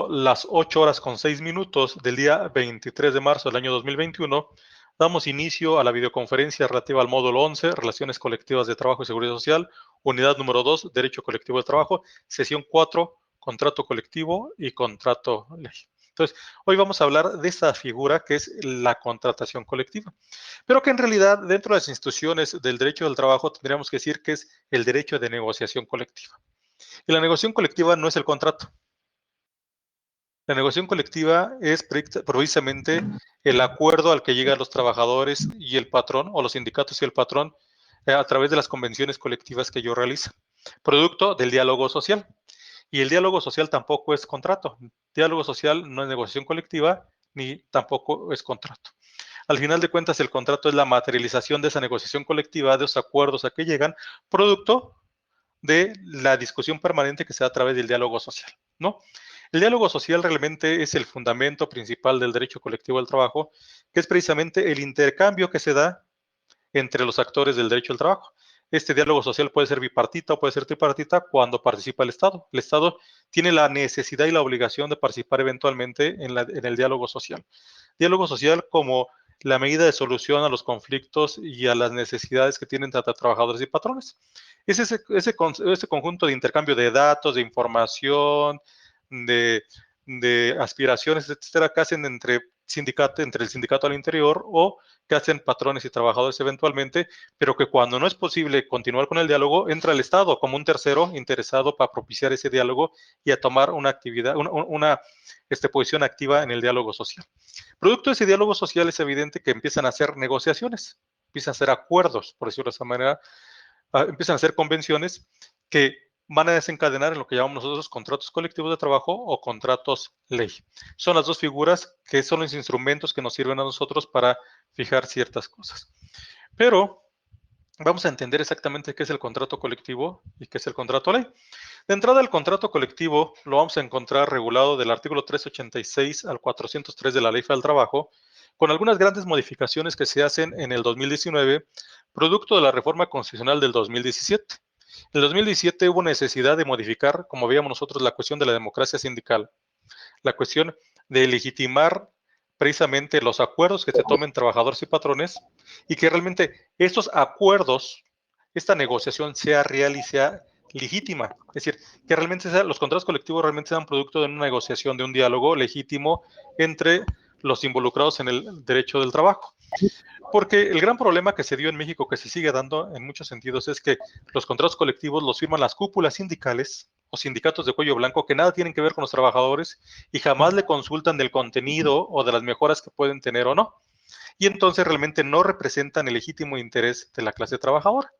Las 8:06 del día 23 de marzo del año 2021, damos inicio a la videoconferencia relativa al módulo 11, Relaciones Colectivas de Trabajo y Seguridad Social, unidad número 2, Derecho Colectivo de Trabajo, sesión 4, Contrato Colectivo y Contrato Ley. Entonces, hoy vamos a hablar de esta figura que es la contratación colectiva, pero que en realidad dentro de las instituciones del derecho del trabajo tendríamos que decir que es el derecho de negociación colectiva. Y la negociación colectiva no es el contrato. La negociación colectiva es precisamente el acuerdo al que llegan los trabajadores y el patrón, o los sindicatos y el patrón, a través de las convenciones colectivas que ellos realizan, producto del diálogo social. Y el diálogo social tampoco es contrato. Diálogo social no es negociación colectiva, ni tampoco es contrato. Al final de cuentas, el contrato es la materialización de esa negociación colectiva, de esos acuerdos a que llegan, producto de la discusión permanente que se da a través del diálogo social, ¿no? El diálogo social realmente es el fundamento principal del derecho colectivo del trabajo, que es precisamente el intercambio que se da entre los actores del derecho al trabajo. Este diálogo social puede ser bipartita o puede ser tripartita cuando participa el Estado. El Estado tiene la necesidad y la obligación de participar eventualmente en el diálogo social. Diálogo social como la medida de solución a los conflictos y a las necesidades que tienen tanto trabajadores y patrones. Es ese conjunto de intercambio de datos, de información, de aspiraciones, etcétera, que hacen entre el sindicato al interior o que hacen patrones y trabajadores eventualmente, pero que cuando no es posible continuar con el diálogo, entra el Estado como un tercero interesado para propiciar ese diálogo y a tomar una actividad, una posición activa en el diálogo social. Producto de ese diálogo social es evidente que empiezan a hacer negociaciones, empiezan a hacer acuerdos, por decirlo de esa manera, empiezan a hacer convenciones que van a desencadenar en lo que llamamos nosotros contratos colectivos de trabajo o contratos ley. Son las dos figuras que son los instrumentos que nos sirven a nosotros para fijar ciertas cosas. Pero vamos a entender exactamente qué es el contrato colectivo y qué es el contrato ley. De entrada, el contrato colectivo lo vamos a encontrar regulado del artículo 386 al 403 de la Ley Federal del Trabajo, con algunas grandes modificaciones que se hacen en el 2019, producto de la reforma constitucional del 2017. En el 2017 hubo necesidad de modificar, como veíamos nosotros, la cuestión de la democracia sindical, la cuestión de legitimar precisamente los acuerdos que se tomen trabajadores y patrones y que realmente estos acuerdos, esta negociación sea real y sea legítima. Es decir, que realmente los contratos colectivos realmente sean producto de una negociación, de un diálogo legítimo entre los involucrados en el derecho del trabajo. Porque el gran problema que se dio en México, que se sigue dando en muchos sentidos, es que los contratos colectivos los firman las cúpulas sindicales o sindicatos de cuello blanco que nada tienen que ver con los trabajadores y jamás le consultan del contenido o de las mejoras que pueden tener o no. Y entonces realmente no representan el legítimo interés de la clase trabajadora.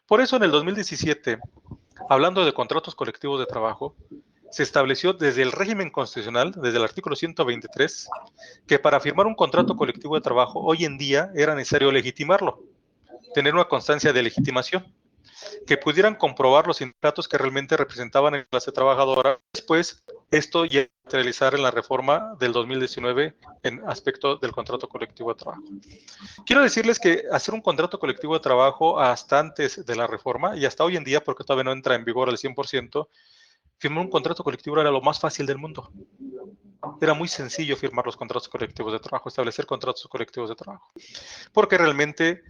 Por eso en el 2017, hablando de contratos colectivos de trabajo, se estableció desde el régimen constitucional, desde el artículo 123, que para firmar un contrato colectivo de trabajo hoy en día era necesario legitimarlo, tener una constancia de legitimación, que pudieran comprobar los sindicatos que realmente representaban a la clase trabajadora. Después, esto ya se realizar en la reforma del 2019 en aspecto del contrato colectivo de trabajo. Quiero decirles que hacer un contrato colectivo de trabajo hasta antes de la reforma y hasta hoy en día, porque todavía no entra en vigor al 100%, firmar un contrato colectivo era lo más fácil del mundo. Era muy sencillo firmar los contratos colectivos de trabajo, establecer contratos colectivos de trabajo, porque realmente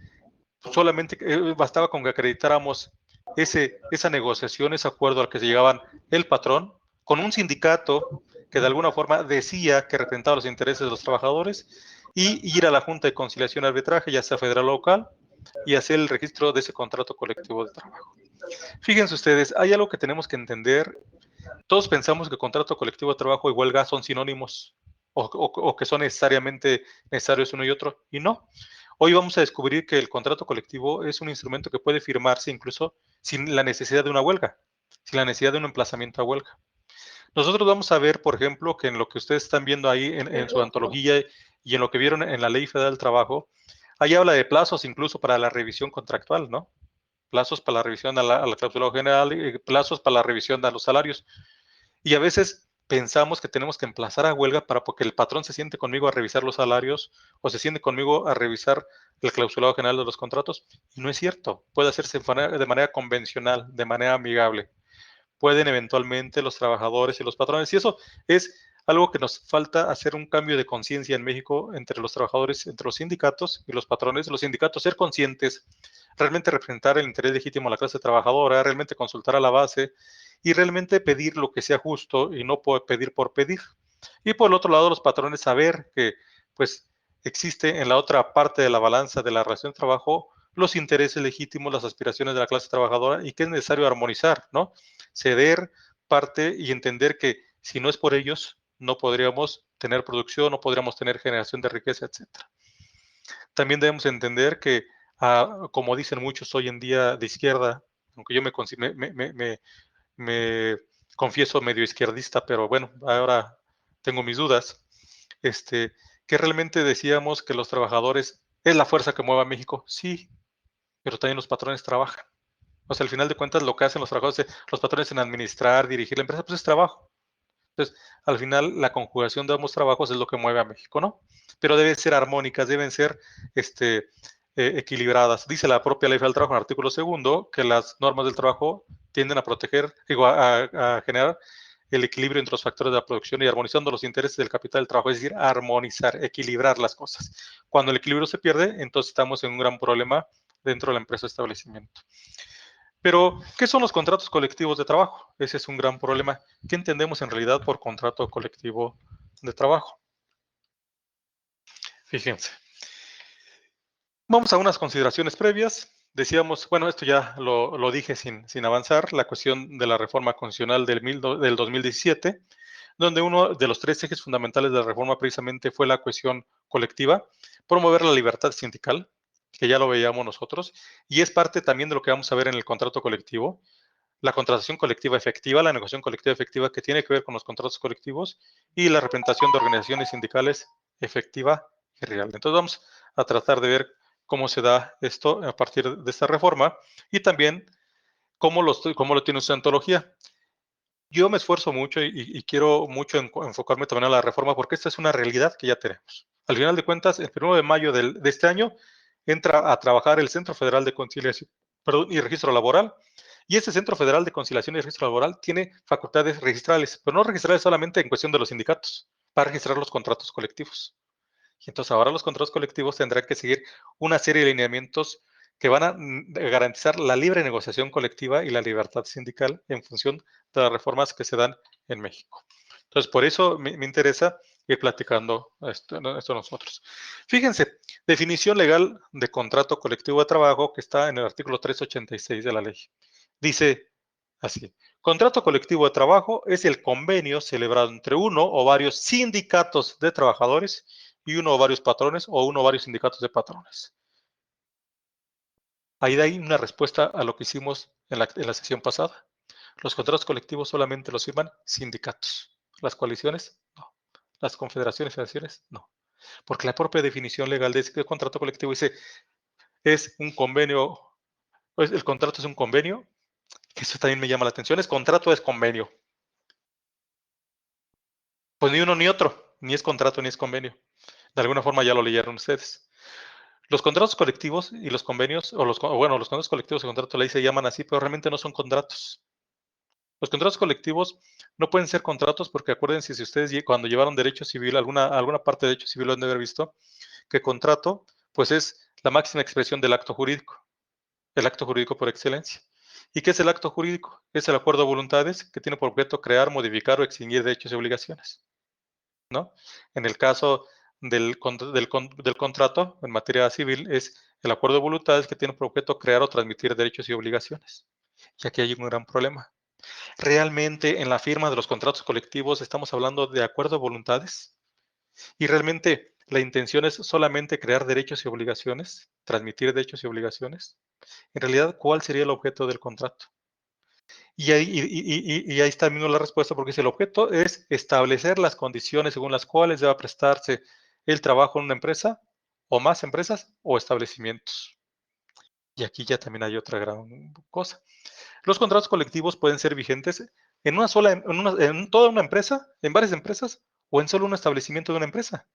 solamente bastaba con que acreditáramos esa negociación, ese acuerdo al que se llegaban el patrón con un sindicato que de alguna forma decía que representaba los intereses de los trabajadores y ir a la Junta de Conciliación y Arbitraje, ya sea federal o local, y hacer el registro de ese contrato colectivo de trabajo. Fíjense ustedes, hay algo que tenemos que entender. Todos pensamos que contrato colectivo de trabajo y huelga son sinónimos o que son necesariamente necesarios uno y otro, y no. Hoy vamos a descubrir que el contrato colectivo es un instrumento que puede firmarse incluso sin la necesidad de una huelga, sin la necesidad de un emplazamiento a huelga. Nosotros vamos a ver, por ejemplo, que en lo que ustedes están viendo ahí en su antología y en lo que vieron en la Ley Federal del Trabajo, ahí habla de plazos incluso para la revisión contractual, ¿no? Plazos para la revisión a la cláusula general y plazos para la revisión de los salarios. Y a veces pensamos que tenemos que emplazar a huelga para porque el patrón se siente conmigo a revisar los salarios o se siente conmigo a revisar el clausulado general de los contratos. Y no es cierto. Puede hacerse de manera convencional, de manera amigable. pueden eventualmente los trabajadores y los patrones. Y eso es algo que nos falta hacer un cambio de conciencia en México entre los trabajadores, entre los sindicatos y los patrones. Los sindicatos ser conscientes, realmente representar el interés legítimo de la clase trabajadora, realmente consultar a la base y realmente pedir lo que sea justo y no pedir por pedir. Y por el otro lado, los patrones saber que pues existe en la otra parte de la balanza de la relación de trabajo los intereses legítimos, las aspiraciones de la clase trabajadora y que es necesario armonizar, ¿no? Ceder parte y entender que si no es por ellos, no podríamos tener producción, no podríamos tener generación de riqueza, etcétera. También debemos entender que, como dicen muchos hoy en día de izquierda, aunque yo me confieso medio izquierdista, pero bueno, ahora tengo mis dudas, que realmente decíamos que los trabajadores es la fuerza que mueve a México. Sí, pero también los patrones trabajan. O sea, al final de cuentas, lo que hacen los trabajadores, los patrones en administrar, dirigir la empresa, pues es trabajo. Entonces, al final, la conjugación de ambos trabajos es lo que mueve a México, ¿no? Pero deben ser armónicas, deben ser equilibradas. Dice la propia Ley Federal del Trabajo en el artículo segundo que las normas del trabajo tienden a proteger, digo, a generar el equilibrio entre los factores de la producción y armonizando los intereses del capital del trabajo, es decir, armonizar, equilibrar las cosas. Cuando el equilibrio se pierde, entonces estamos en un gran problema dentro de la empresa o establecimiento. Pero, ¿qué son los contratos colectivos de trabajo? Ese es un gran problema. ¿Qué entendemos en realidad por contrato colectivo de trabajo? Fíjense. Vamos a unas consideraciones previas. Decíamos, bueno, esto ya lo dije sin avanzar, la cuestión de la reforma constitucional del 2017, donde uno de los tres ejes fundamentales de la reforma precisamente fue la cuestión colectiva, promover la libertad sindical, que ya lo veíamos nosotros, y es parte también de lo que vamos a ver en el contrato colectivo, la contratación colectiva efectiva, la negociación colectiva efectiva que tiene que ver con los contratos colectivos y la representación de organizaciones sindicales efectiva y real. Entonces vamos a tratar de ver cómo se da esto a partir de esta reforma y también cómo lo tiene su antología. Yo me esfuerzo mucho y quiero mucho enfocarme también a la reforma porque esta es una realidad que ya tenemos. Al final de cuentas, el 1 de mayo de este año entra a trabajar el Centro Federal de Conciliación y Registro Laboral y este Centro Federal de Conciliación y Registro Laboral tiene facultades registrales, pero no registrales solamente en cuestión de los sindicatos, para registrar los contratos colectivos. Y entonces ahora los contratos colectivos tendrán que seguir una serie de lineamientos que van a garantizar la libre negociación colectiva y la libertad sindical en función de las reformas que se dan en México. Entonces, por eso me interesa ir platicando esto nosotros. Fíjense, definición legal de contrato colectivo de trabajo que está en el artículo 386 de la ley. Dice así, contrato colectivo de trabajo es el convenio celebrado entre uno o varios sindicatos de trabajadores y uno o varios patrones o uno o varios sindicatos de patrones. Ahí hay una respuesta a lo que hicimos en la sesión pasada. Los contratos colectivos solamente los firman sindicatos. Las coaliciones, no. Las confederaciones y federaciones, no. Porque la propia definición legal de contrato colectivo dice, es un convenio, pues el contrato es un convenio, que eso también me llama la atención, es contrato, es convenio. Pues ni uno ni otro, ni es contrato ni es convenio. De alguna forma ya lo leyeron ustedes. Los contratos colectivos y los convenios, los contratos colectivos y contrato de ley se llaman así, pero realmente no son contratos. Los contratos colectivos no pueden ser contratos porque acuérdense, si ustedes cuando llevaron derecho civil, alguna parte de derecho civil lo han de haber visto, que contrato pues es la máxima expresión del acto jurídico, el acto jurídico por excelencia. ¿Y qué es el acto jurídico? Es el acuerdo de voluntades que tiene por objeto crear, modificar o extinguir derechos y obligaciones, ¿no? En el caso del contrato en materia civil es el acuerdo de voluntades que tiene por objeto crear o transmitir derechos y obligaciones. Y aquí hay un gran problema. ¿Realmente en la firma de los contratos colectivos estamos hablando de acuerdo de voluntades? ¿Y realmente la intención es solamente crear derechos y obligaciones, transmitir derechos y obligaciones? En realidad, ¿cuál sería el objeto del contrato? Y ahí está mismo la respuesta, porque si el objeto es establecer las condiciones según las cuales deba prestarse el trabajo en una empresa, o más empresas, o establecimientos. Y aquí ya también hay otra gran cosa. Los contratos colectivos pueden ser vigentes en una sola, en toda una empresa, en varias empresas, o en solo un establecimiento de una empresa.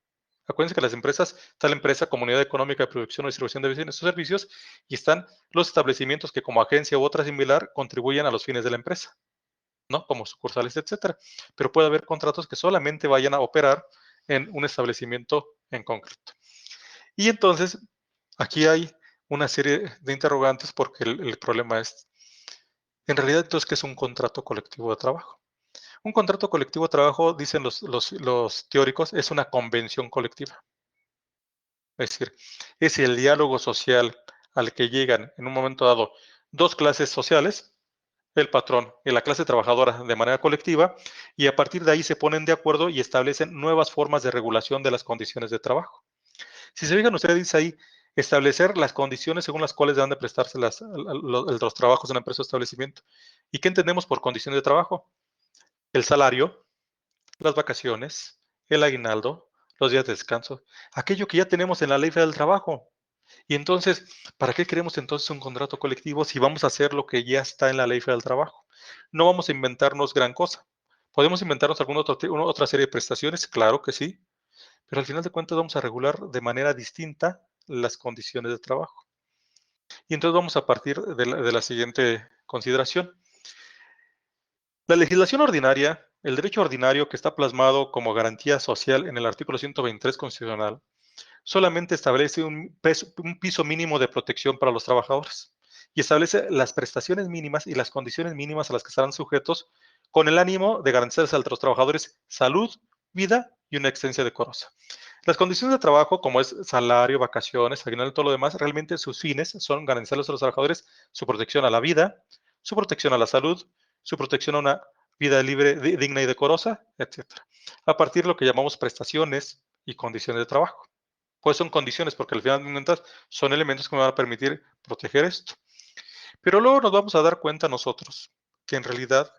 Acuérdense que las empresas, está la empresa, comunidad económica de producción o distribución de bienes o servicios, y están los establecimientos que como agencia u otra similar contribuyen a los fines de la empresa. ¿no? Como sucursales, etcétera. Pero puede haber contratos que solamente vayan a operar en un establecimiento en concreto. Y entonces, aquí hay una serie de interrogantes porque el problema es, en realidad, entonces, ¿qué es un contrato colectivo de trabajo? Un contrato colectivo de trabajo, dicen los teóricos, es una convención colectiva. Es decir, es el diálogo social al que llegan en un momento dado dos clases sociales, el patrón y la clase trabajadora de manera colectiva, y a partir de ahí se ponen de acuerdo y establecen nuevas formas de regulación de las condiciones de trabajo. Si se fijan ustedes, dice ahí, establecer las condiciones según las cuales deben de prestarse los trabajos en la empresa o establecimiento. ¿Y qué entendemos por condiciones de trabajo? El salario, las vacaciones, el aguinaldo, los días de descanso, aquello que ya tenemos en la ley federal del trabajo. Y entonces, ¿para qué queremos entonces un contrato colectivo si vamos a hacer lo que ya está en la ley federal del trabajo? No vamos a inventarnos gran cosa. ¿Podemos inventarnos otra serie de prestaciones? Claro que sí, pero al final de cuentas vamos a regular de manera distinta las condiciones de trabajo. Y entonces vamos a partir de la siguiente consideración. La legislación ordinaria, el derecho ordinario que está plasmado como garantía social en el artículo 123 constitucional, solamente establece un piso mínimo de protección para los trabajadores y establece las prestaciones mínimas y las condiciones mínimas a las que estarán sujetos con el ánimo de garantizarles a los trabajadores salud, vida y una existencia decorosa. Las condiciones de trabajo, como es salario, vacaciones, aguinaldo y todo lo demás, realmente sus fines son garantizarles a los trabajadores su protección a la vida, su protección a la salud, su protección a una vida libre, digna y decorosa, etcétera. A partir de lo que llamamos prestaciones y condiciones de trabajo. Pues son condiciones, porque al final de cuentas son elementos que me van a permitir proteger esto. Pero luego nos vamos a dar cuenta nosotros que en realidad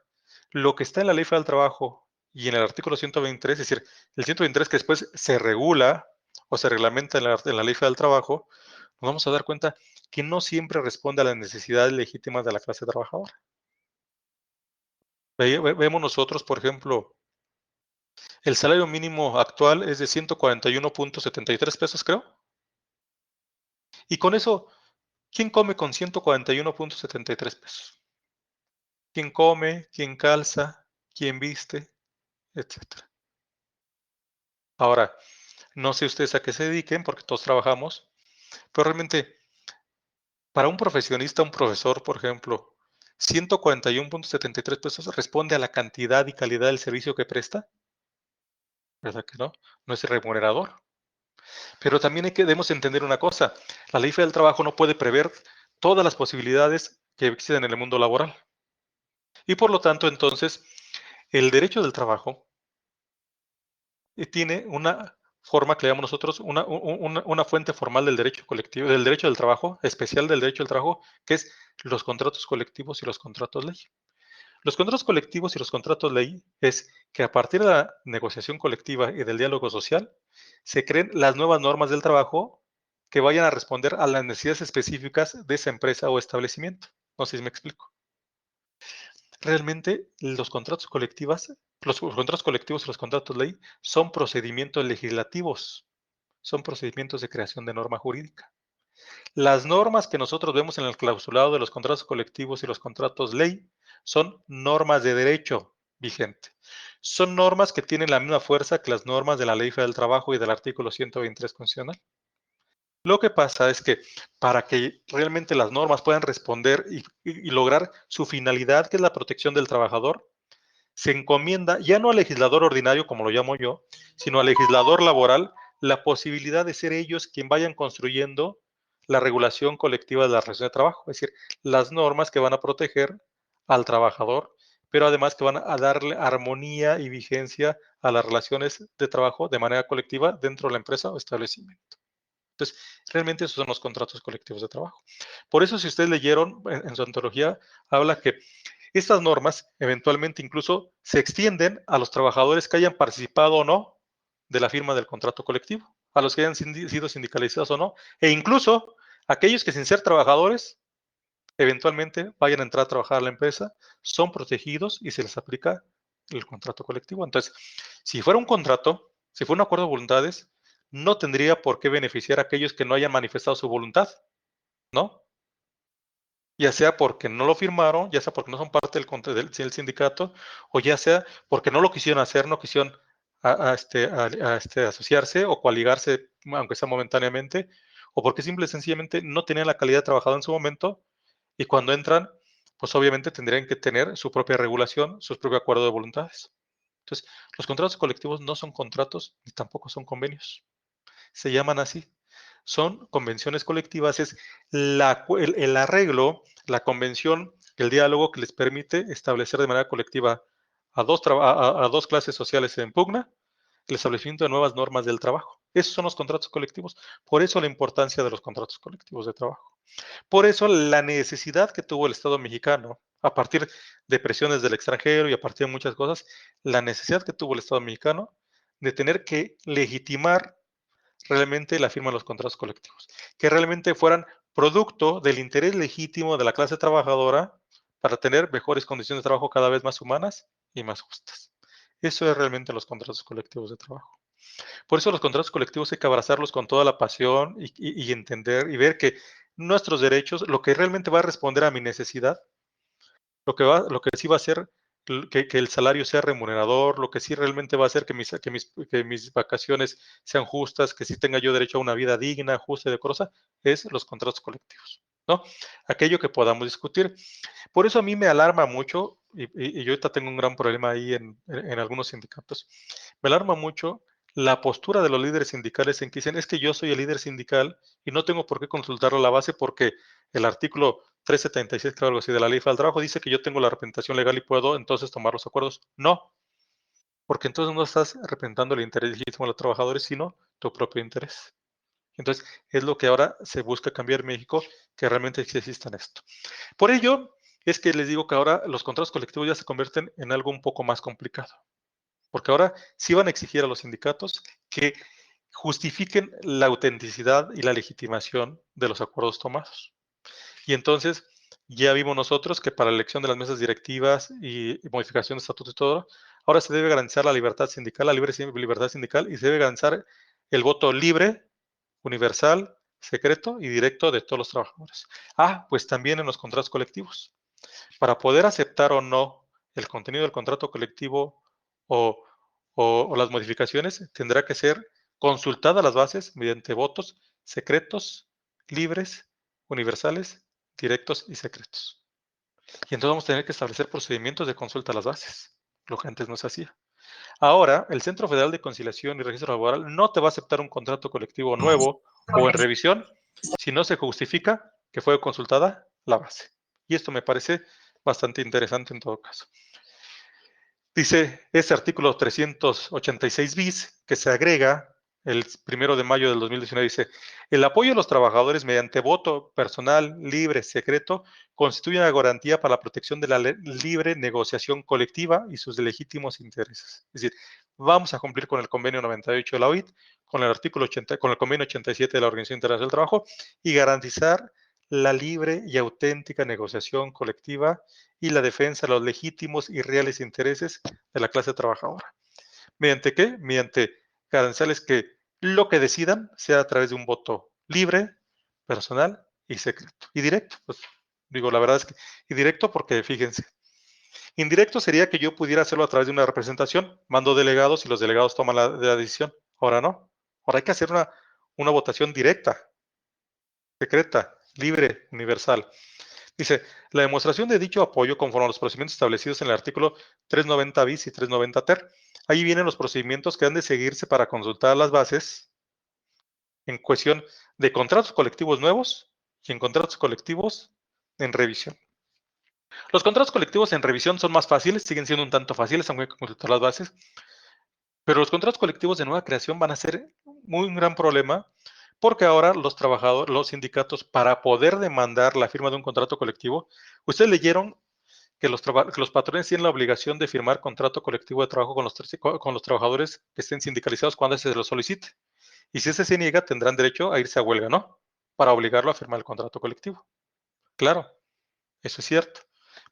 lo que está en la Ley Federal del Trabajo y en el artículo 123, es decir, el 123 que después se regula o se reglamenta en la Ley Federal del Trabajo, nos vamos a dar cuenta que no siempre responde a las necesidades legítimas de la clase trabajadora. Vemos nosotros, por ejemplo, el salario mínimo actual es de 141.73 pesos, creo. Y con eso, ¿quién come con 141.73 pesos? ¿Quién come? ¿Quién calza? ¿Quién viste? Etcétera. Ahora, no sé ustedes a qué se dediquen, porque todos trabajamos, pero realmente, para un profesionista, un profesor, por ejemplo, 141.73 pesos responde a la cantidad y calidad del servicio que presta, ¿verdad que no? No es remunerador. Pero también debemos entender una cosa, la ley federal del trabajo no puede prever todas las posibilidades que existen en el mundo laboral. Y por lo tanto, entonces, el derecho del trabajo tiene una forma que le llamamos nosotros, una fuente formal del derecho colectivo, del derecho del trabajo, especial del derecho del trabajo, que es los contratos colectivos y los contratos ley. Los contratos colectivos y los contratos ley es que a partir de la negociación colectiva y del diálogo social, se creen las nuevas normas del trabajo que vayan a responder a las necesidades específicas de esa empresa o establecimiento. No sé si me explico. Realmente los contratos colectivos y los contratos ley son procedimientos legislativos, son procedimientos de creación de norma jurídica. Las normas que nosotros vemos en el clausulado de los contratos colectivos y los contratos ley son normas de derecho vigente. Son normas que tienen la misma fuerza que las normas de la Ley Federal del Trabajo y del artículo 123 constitucional. Lo que pasa es que para que realmente las normas puedan responder y lograr su finalidad, que es la protección del trabajador, se encomienda ya no al legislador ordinario, como lo llamo yo, sino al legislador laboral, la posibilidad de ser ellos quien vayan construyendo la regulación colectiva de la relación de trabajo, es decir, las normas que van a proteger al trabajador, pero además que van a darle armonía y vigencia a las relaciones de trabajo de manera colectiva dentro de la empresa o establecimiento. Entonces, realmente esos son los contratos colectivos de trabajo. Por eso, si ustedes leyeron en su antología, habla que estas normas eventualmente incluso se extienden a los trabajadores que hayan participado o no de la firma del contrato colectivo, a los que hayan sido sindicalizados o no, e incluso aquellos que sin ser trabajadores eventualmente vayan a entrar a trabajar a la empresa, son protegidos y se les aplica el contrato colectivo. Entonces, si fuera un contrato, si fuera un acuerdo de voluntades, no tendría por qué beneficiar a aquellos que no hayan manifestado su voluntad, ¿no? ya sea porque no lo firmaron, ya sea porque no son parte del sindicato, o ya sea porque no lo quisieron hacer, no quisieron asociarse o coaligarse, aunque sea momentáneamente, o porque simple y sencillamente no tenían la calidad de trabajador en su momento, y cuando entran, pues obviamente tendrían que tener su propia regulación, su propio acuerdo de voluntades. Entonces, los contratos colectivos no son contratos ni tampoco son convenios. Se llaman así. Son convenciones colectivas, es el arreglo, la convención, el diálogo que les permite establecer de manera colectiva a dos clases sociales en pugna el establecimiento de nuevas normas del trabajo. Esos son los contratos colectivos. Por eso la importancia de los contratos colectivos de trabajo. Por eso la necesidad que tuvo el Estado mexicano, a partir de presiones del extranjero y a partir de muchas cosas, la necesidad que tuvo el Estado mexicano de tener que legitimar realmente la firma de los contratos colectivos, que realmente fueran producto del interés legítimo de la clase trabajadora para tener mejores condiciones de trabajo cada vez más humanas y más justas. Eso es realmente los contratos colectivos de trabajo. Por eso los contratos colectivos hay que abrazarlos con toda la pasión y entender y ver que nuestros derechos, lo que realmente va a responder a mi necesidad, lo que sí va a hacer que el salario sea remunerador, lo que sí realmente va a hacer que mis vacaciones sean justas, que sí tenga yo derecho a una vida digna, justa y decorosa, es los contratos colectivos, ¿no? Aquello que podamos discutir. Por eso a mí me alarma mucho, y yo ahorita tengo un gran problema ahí en algunos sindicatos, me alarma mucho la postura de los líderes sindicales en que dicen, es que yo soy el líder sindical y no tengo por qué consultarlo a la base porque el artículo 376, creo algo así, de la Ley Federal del Trabajo dice que yo tengo la representación legal y puedo entonces tomar los acuerdos. No, porque entonces no estás representando el interés legítimo de los trabajadores, sino tu propio interés. Entonces, es lo que ahora se busca cambiar en México, que realmente sí existan esto. Por ello, es que les digo que ahora los contratos colectivos ya se convierten en algo un poco más complicado, porque ahora sí van a exigir a los sindicatos que justifiquen la autenticidad y la legitimación de los acuerdos tomados. Y entonces ya vimos nosotros que para la elección de las mesas directivas y modificación de estatutos y todo, ahora se debe garantizar la libertad sindical, la libertad sindical y se debe garantizar el voto libre, universal, secreto y directo de todos los trabajadores. Pues también en los contratos colectivos. Para poder aceptar o no el contenido del contrato colectivo o, o las modificaciones, tendrá que ser consultada las bases mediante votos secretos, libres, universales, directos y secretos. Y entonces vamos a tener que establecer procedimientos de consulta a las bases, lo que antes no se hacía. Ahora, el Centro Federal de Conciliación y Registro Laboral no te va a aceptar un contrato colectivo nuevo o en revisión si no se justifica que fue consultada la base. Y esto me parece bastante interesante en todo caso. Dice ese artículo 386 bis que se agrega el 1 de mayo del 2019, dice, el apoyo a los trabajadores mediante voto personal, libre, secreto, constituye una garantía para la protección de la libre negociación colectiva y sus legítimos intereses. Es decir, vamos a cumplir con el convenio 98 de la OIT, con el artículo 80, con el convenio 87 de la Organización Internacional del Trabajo y garantizar la libre y auténtica negociación colectiva y la defensa de los legítimos y reales intereses de la clase trabajadora. ¿Mediante qué? Mediante garantizarles que lo que decidan sea a través de un voto libre, personal y secreto. Y directo, pues digo, la verdad es que, y directo porque fíjense, indirecto sería que yo pudiera hacerlo a través de una representación, mando delegados y los delegados toman la decisión. Ahora no, ahora hay que hacer una votación directa, secreta, libre, universal. Dice, la demostración de dicho apoyo conforme a los procedimientos establecidos en el artículo 390 bis y 390 ter. Ahí vienen los procedimientos que han de seguirse para consultar las bases en cuestión de contratos colectivos nuevos y en contratos colectivos en revisión. Los contratos colectivos en revisión son más fáciles, siguen siendo un tanto fáciles, aunque hay que consultar las bases, pero los contratos colectivos de nueva creación van a ser un gran problema porque ahora los trabajadores, los sindicatos, para poder demandar la firma de un contrato colectivo, ustedes leyeron que los patrones tienen la obligación de firmar contrato colectivo de trabajo con los trabajadores que estén sindicalizados cuando se los solicite. Y si ese se niega, tendrán derecho a irse a huelga, ¿no? Para obligarlo a firmar el contrato colectivo. Claro, eso es cierto.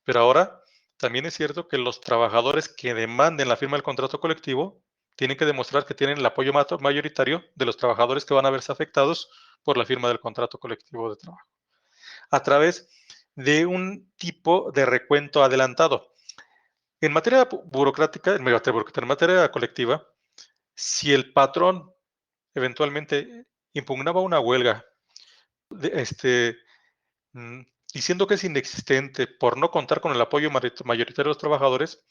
Pero ahora también es cierto que los trabajadores que demanden la firma del contrato colectivo tienen que demostrar que tienen el apoyo mayoritario de los trabajadores que van a verse afectados por la firma del contrato colectivo de trabajo. A través de un tipo de recuento adelantado. En materia burocrática, en materia colectiva, si el patrón eventualmente impugnaba una huelga, de- este, mm, diciendo que es inexistente por no contar con el apoyo mayoritario de los trabajadores,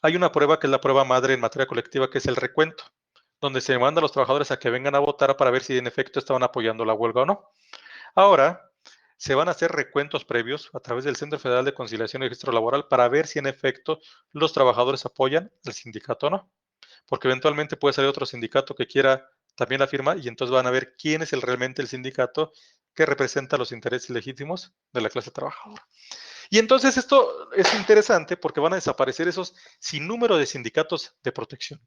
hay una prueba que es la prueba madre en materia colectiva, que es el recuento, donde se manda a los trabajadores a que vengan a votar para ver si en efecto estaban apoyando la huelga o no. Ahora, se van a hacer recuentos previos a través del Centro Federal de Conciliación y Registro Laboral para ver si en efecto los trabajadores apoyan al sindicato o no, porque eventualmente puede salir otro sindicato que quiera también la firma y entonces van a ver quién es realmente el sindicato que representa los intereses legítimos de la clase trabajadora. Y entonces esto es interesante porque van a desaparecer esos sin número de sindicatos de protección.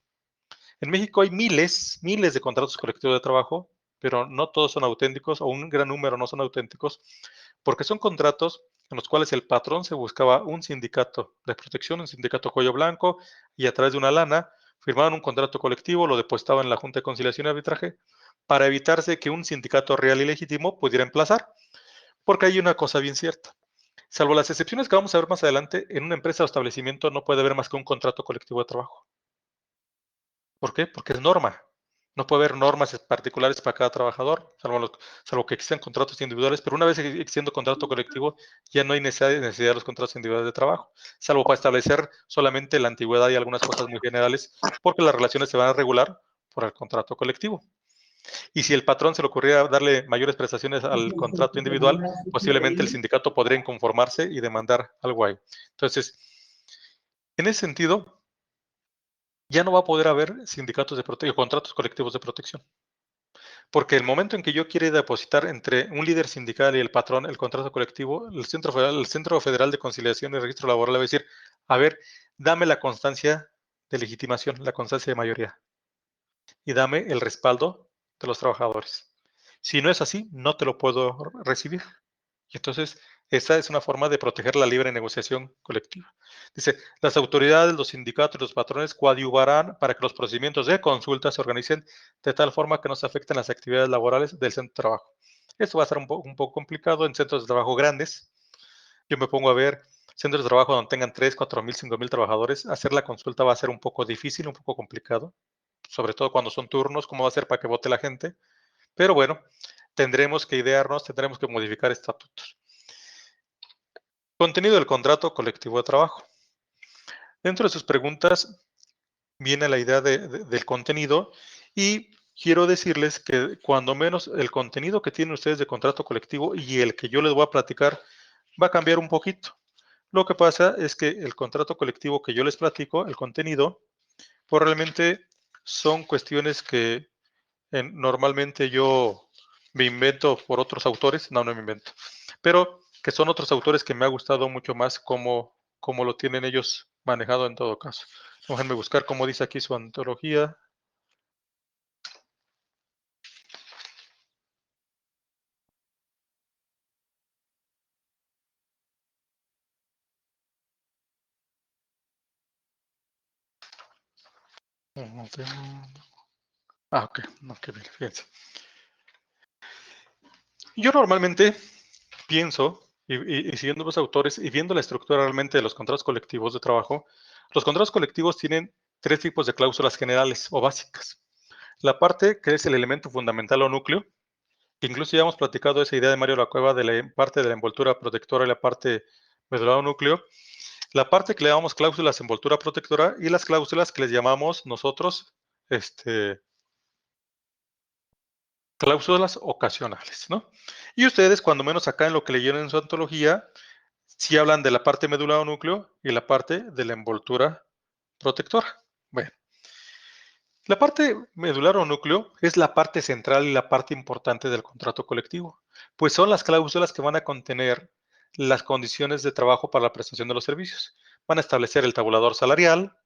En México hay miles de contratos colectivos de trabajo, pero no todos son auténticos o un gran número no son auténticos, porque son contratos en los cuales el patrón se buscaba un sindicato de protección, un sindicato cuello blanco, y a través de una lana firmaban un contrato colectivo, lo depositaban en la Junta de Conciliación y Arbitraje, para evitarse que un sindicato real y legítimo pudiera emplazar, porque hay una cosa bien cierta. Salvo las excepciones que vamos a ver más adelante, en una empresa o establecimiento no puede haber más que un contrato colectivo de trabajo. ¿Por qué? Porque es norma. No puede haber normas particulares para cada trabajador, salvo que existan contratos individuales, pero una vez existiendo contrato colectivo, ya no hay necesidad de los contratos individuales de trabajo, salvo para establecer solamente la antigüedad y algunas cosas muy generales, porque las relaciones se van a regular por el contrato colectivo. Y si el patrón se le ocurriera darle mayores prestaciones al contrato individual, posiblemente el sindicato podría inconformarse y demandar algo ahí. Entonces, en ese sentido, ya no va a poder haber sindicatos de protección, contratos colectivos de protección. Porque el momento en que yo quiera depositar entre un líder sindical y el patrón el contrato colectivo, el Centro Federal de Conciliación y Registro Laboral le va a decir, a ver, dame la constancia de legitimación, la constancia de mayoría, y dame el respaldo de los trabajadores. Si no es así, no te lo puedo recibir. Y entonces, esa es una forma de proteger la libre negociación colectiva. Dice, las autoridades, los sindicatos y los patrones coadyuvarán para que los procedimientos de consulta se organicen de tal forma que no se afecten las actividades laborales del centro de trabajo. Esto va a ser un poco complicado en centros de trabajo grandes. Yo me pongo a ver centros de trabajo donde tengan 3, 4 mil, 5 mil trabajadores. Hacer la consulta va a ser un poco difícil, un poco complicado, sobre todo cuando son turnos, cómo va a ser para que vote la gente. Pero bueno, tendremos que idearnos, tendremos que modificar estatutos. Contenido del contrato colectivo de trabajo. Dentro de sus preguntas viene la idea del contenido y quiero decirles que cuando menos el contenido que tienen ustedes de contrato colectivo y el que yo les voy a platicar va a cambiar un poquito. Lo que pasa es que el contrato colectivo que yo les platico, el contenido, pues realmente son cuestiones que normalmente yo me invento por otros autores, no me invento, pero que son otros autores que me ha gustado mucho más cómo lo tienen ellos manejado en todo caso. Déjenme buscar cómo dice aquí su antología. Ok, bien, fíjense. Yo normalmente pienso, y siguiendo los autores y viendo la estructura realmente de los contratos colectivos de trabajo, los contratos colectivos tienen tres tipos de cláusulas generales o básicas. La parte que es el elemento fundamental o núcleo, que incluso ya hemos platicado esa idea de Mario Lacueva de la parte de la envoltura protectora y la parte medular o núcleo, la parte que le llamamos cláusulas envoltura protectora y las cláusulas que les llamamos nosotros cláusulas ocasionales, ¿no? Y ustedes, cuando menos acá en lo que leyeron en su antología, sí hablan de la parte medular o núcleo y la parte de la envoltura protectora. Bueno, la parte medular o núcleo es la parte central y la parte importante del contrato colectivo, pues son las cláusulas que van a contener las condiciones de trabajo para la prestación de los servicios. Van a establecer el tabulador salarial,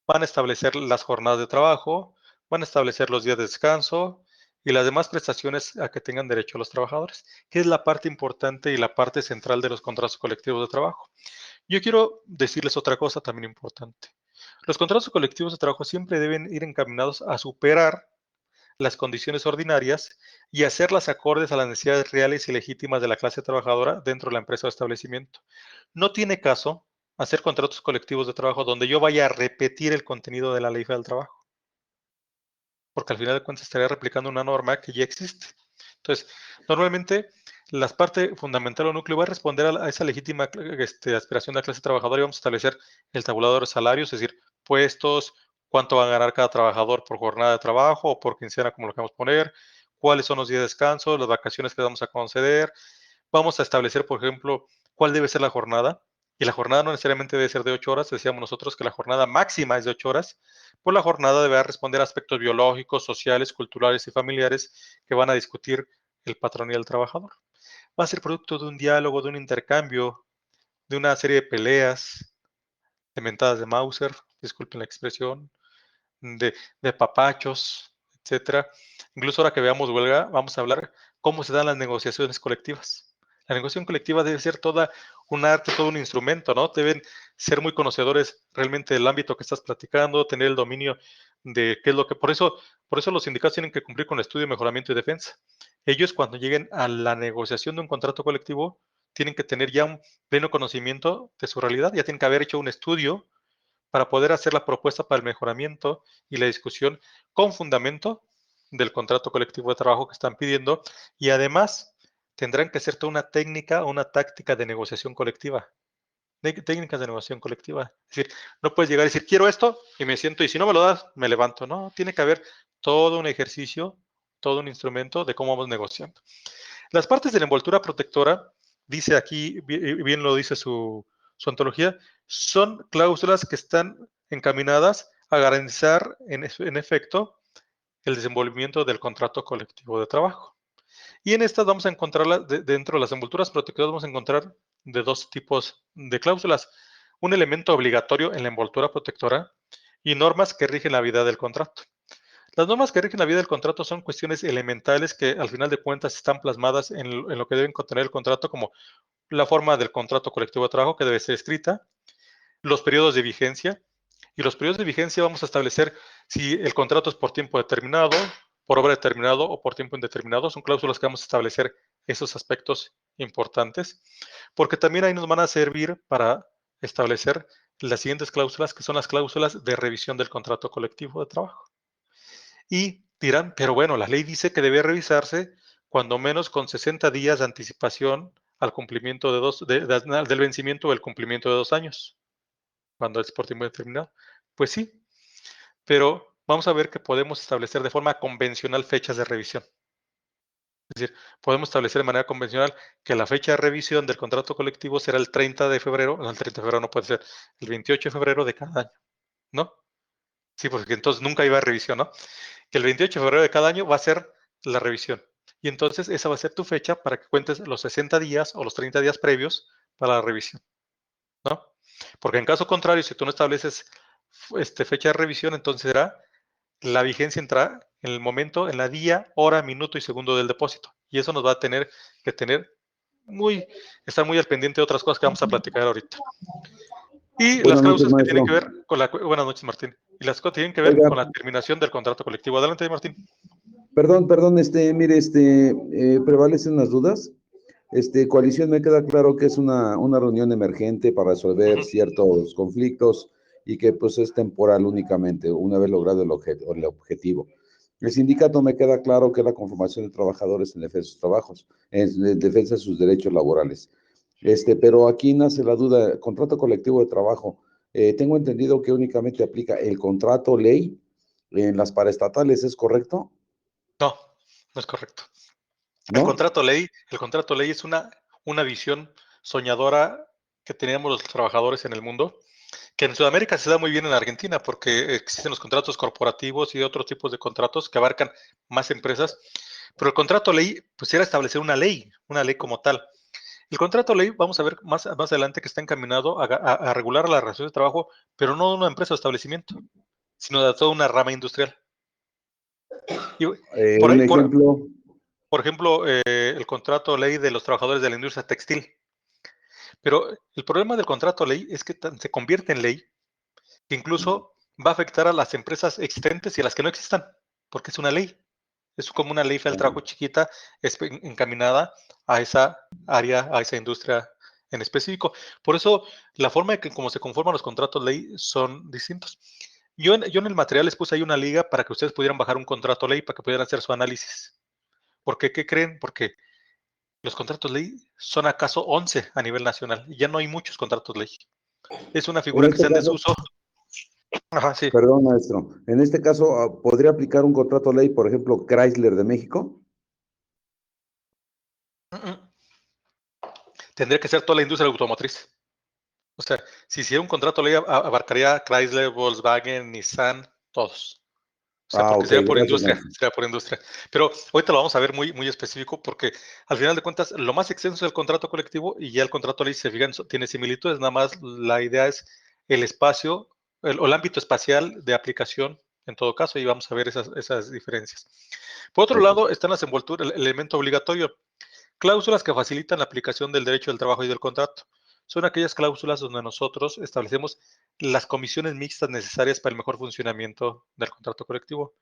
van a establecer las jornadas de trabajo, van a establecer los días de descanso y las demás prestaciones a que tengan derecho los trabajadores, que es la parte importante y la parte central de los contratos colectivos de trabajo. Yo quiero decirles otra cosa también importante. Los contratos colectivos de trabajo siempre deben ir encaminados a superar las condiciones ordinarias y hacerlas acordes a las necesidades reales y legítimas de la clase trabajadora dentro de la empresa o establecimiento. No tiene caso hacer contratos colectivos de trabajo donde yo vaya a repetir el contenido de la ley del trabajo, porque al final de cuentas estaría replicando una norma que ya existe. Entonces, normalmente la parte fundamental o núcleo va a responder a esa legítima aspiración de la clase trabajadora y vamos a establecer el tabulador de salarios, es decir, puestos, cuánto va a ganar cada trabajador por jornada de trabajo o por quincena, como lo queramos poner, cuáles son los días de descanso, las vacaciones que vamos a conceder. Vamos a establecer, por ejemplo, cuál debe ser la jornada. Y la jornada no necesariamente debe ser de 8 horas, decíamos nosotros que la jornada máxima es de 8 horas, pues la jornada deberá responder a aspectos biológicos, sociales, culturales y familiares que van a discutir el patrón y el trabajador. Va a ser producto de un diálogo, de un intercambio, de una serie de peleas, de mentadas de Mauser, disculpen la expresión, de papachos, etcétera. Incluso ahora que veamos huelga, vamos a hablar cómo se dan las negociaciones colectivas. La negociación colectiva debe ser toda un arte, todo un instrumento, ¿no? Deben ser muy conocedores realmente del ámbito que estás platicando, tener el dominio de qué es lo que... Por eso los sindicatos tienen que cumplir con el estudio, mejoramiento y defensa. Ellos cuando lleguen a la negociación de un contrato colectivo, tienen que tener ya un pleno conocimiento de su realidad, ya tienen que haber hecho un estudio para poder hacer la propuesta para el mejoramiento y la discusión con fundamento del contrato colectivo de trabajo que están pidiendo y además tendrán que hacer toda una técnica o una táctica de negociación colectiva, técnicas de negociación colectiva. Es decir, no puedes llegar y decir, quiero esto y me siento y si no me lo das, me levanto. No, tiene que haber todo un ejercicio, todo un instrumento de cómo vamos negociando. Las partes de la envoltura protectora, dice aquí, bien lo dice su ontología, son cláusulas que están encaminadas a garantizar en efecto el desenvolvimiento del contrato colectivo de trabajo. Y en estas vamos a encontrarla dentro de las envolturas protectoras, vamos a encontrar de dos tipos de cláusulas. Un elemento obligatorio en la envoltura protectora y normas que rigen la vida del contrato. Las normas que rigen la vida del contrato son cuestiones elementales que al final de cuentas están plasmadas en lo que deben contener el contrato, como la forma del contrato colectivo de trabajo que debe ser escrita, los periodos de vigencia. Y los periodos de vigencia vamos a establecer si el contrato es por tiempo determinado, por obra determinado o por tiempo indeterminado. Son cláusulas que vamos a establecer esos aspectos importantes, porque también ahí nos van a servir para establecer las siguientes cláusulas, que son las cláusulas de revisión del contrato colectivo de trabajo. Y dirán, pero bueno, la ley dice que debe revisarse cuando menos con 60 días de anticipación al cumplimiento del vencimiento o el cumplimiento de 2 años, cuando es por tiempo determinado. Pues sí, pero vamos a ver que podemos establecer de forma convencional fechas de revisión. Es decir, podemos establecer de manera convencional que la fecha de revisión del contrato colectivo será el 30 de febrero, no, el 30 de febrero no puede ser, el 28 de febrero de cada año, ¿no? Sí, porque entonces nunca iba a revisión, ¿no? Que el 28 de febrero de cada año va a ser la revisión. Y entonces esa va a ser tu fecha para que cuentes los 60 días o los 30 días previos para la revisión, ¿no? Porque en caso contrario, si tú no estableces fecha de revisión, entonces será la vigencia entrará en el momento, en la día, hora, minuto y segundo del depósito. Y eso nos va a tener que estar muy al pendiente de otras cosas que vamos a platicar ahorita. Y las Buenas noches, cláusulas que tienen maestro. que ver con buenas noches, Martín. Y las cosas que tienen que ver Oiga, con la terminación del contrato colectivo. Adelante, Martín. perdón, mire, prevalecen unas dudas. Coalición me queda claro que es una reunión emergente para resolver Ujú. ciertos conflictos y que pues es temporal únicamente, una vez logrado el objetivo. El sindicato me queda claro que es la conformación de trabajadores en defensa de sus trabajos, en defensa de sus derechos laborales. Pero aquí nace la duda, contrato colectivo de trabajo. Tengo entendido que únicamente aplica el contrato ley en las paraestatales, ¿es correcto? No, no es correcto. ¿No? El contrato ley es una visión soñadora que teníamos los trabajadores en el mundo, que en Sudamérica se da muy bien en Argentina porque existen los contratos corporativos y otros tipos de contratos que abarcan más empresas, pero el contrato ley pues era establecer una ley como tal. El contrato ley, vamos a ver más adelante que está encaminado a regular la relación de trabajo, pero no de una empresa o establecimiento, sino de toda una rama industrial. Y por Un ahí, ejemplo, por ejemplo, el contrato ley de los trabajadores de la industria textil. Pero el problema del contrato ley es que se convierte en ley que incluso va a afectar a las empresas existentes y a las que no existan, porque es una ley. Es como una ley federal del trabajo chiquita encaminada a esa área, a esa industria en específico. Por eso, la forma en que como se conforman los contratos ley son distintos. Yo en el material les puse ahí una liga para que ustedes pudieran bajar un contrato ley para que pudieran hacer su análisis. ¿Por qué? ¿Qué creen? Porque los contratos ley son acaso 11 a nivel nacional y ya no hay muchos contratos ley. Es una En figura que este está en caso, desuso. Ajá, sí. perdón, maestro, en este caso, ¿podría aplicar un contrato ley, por ejemplo, Chrysler de México? Tendría que ser toda la industria automotriz. O sea, si hiciera un contrato ley, abarcaría Chrysler, Volkswagen, Nissan, todos. O sea, porque Ok, sería por gracias, industria, maestro. sería por industria. Pero ahorita lo vamos a ver muy, muy específico porque al final de cuentas lo más extenso es el contrato colectivo y ya el contrato ley, se fijan, tiene similitudes, nada más la idea es el espacio o el ámbito espacial de aplicación en todo caso y vamos a ver esas diferencias. Por otro Ok. lado, están las envolturas, el elemento obligatorio. Cláusulas que facilitan la aplicación del derecho del trabajo y del contrato. Son aquellas cláusulas donde nosotros establecemos las comisiones mixtas necesarias para el mejor funcionamiento del contrato colectivo.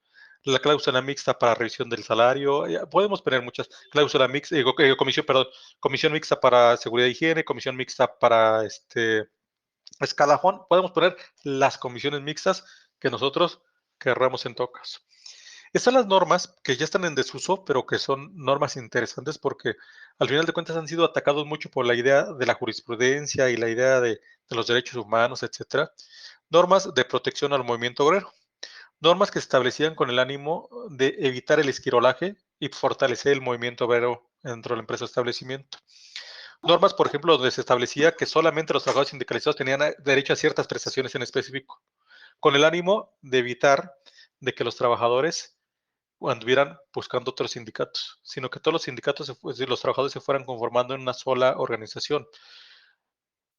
La cláusula mixta para revisión del salario, podemos poner muchas. Cláusula mixta, comisión mixta para seguridad e higiene, comisión mixta para escalafón. Podemos poner las comisiones mixtas que nosotros querramos en todo caso. Están las normas que ya están en desuso, pero que son normas interesantes porque al final de cuentas han sido atacados mucho por la idea de la jurisprudencia y la idea de los derechos humanos, etcétera. Normas de protección al movimiento obrero. Normas que se establecían con el ánimo de evitar el esquirolaje y fortalecer el movimiento obrero dentro de la empresa o establecimiento. Normas, por ejemplo, donde se establecía que solamente los trabajadores sindicalizados tenían derecho a ciertas prestaciones en específico, con el ánimo de evitar de que los trabajadores anduvieran buscando otros sindicatos, sino que todos los sindicatos, los trabajadores se fueran conformando en una sola organización.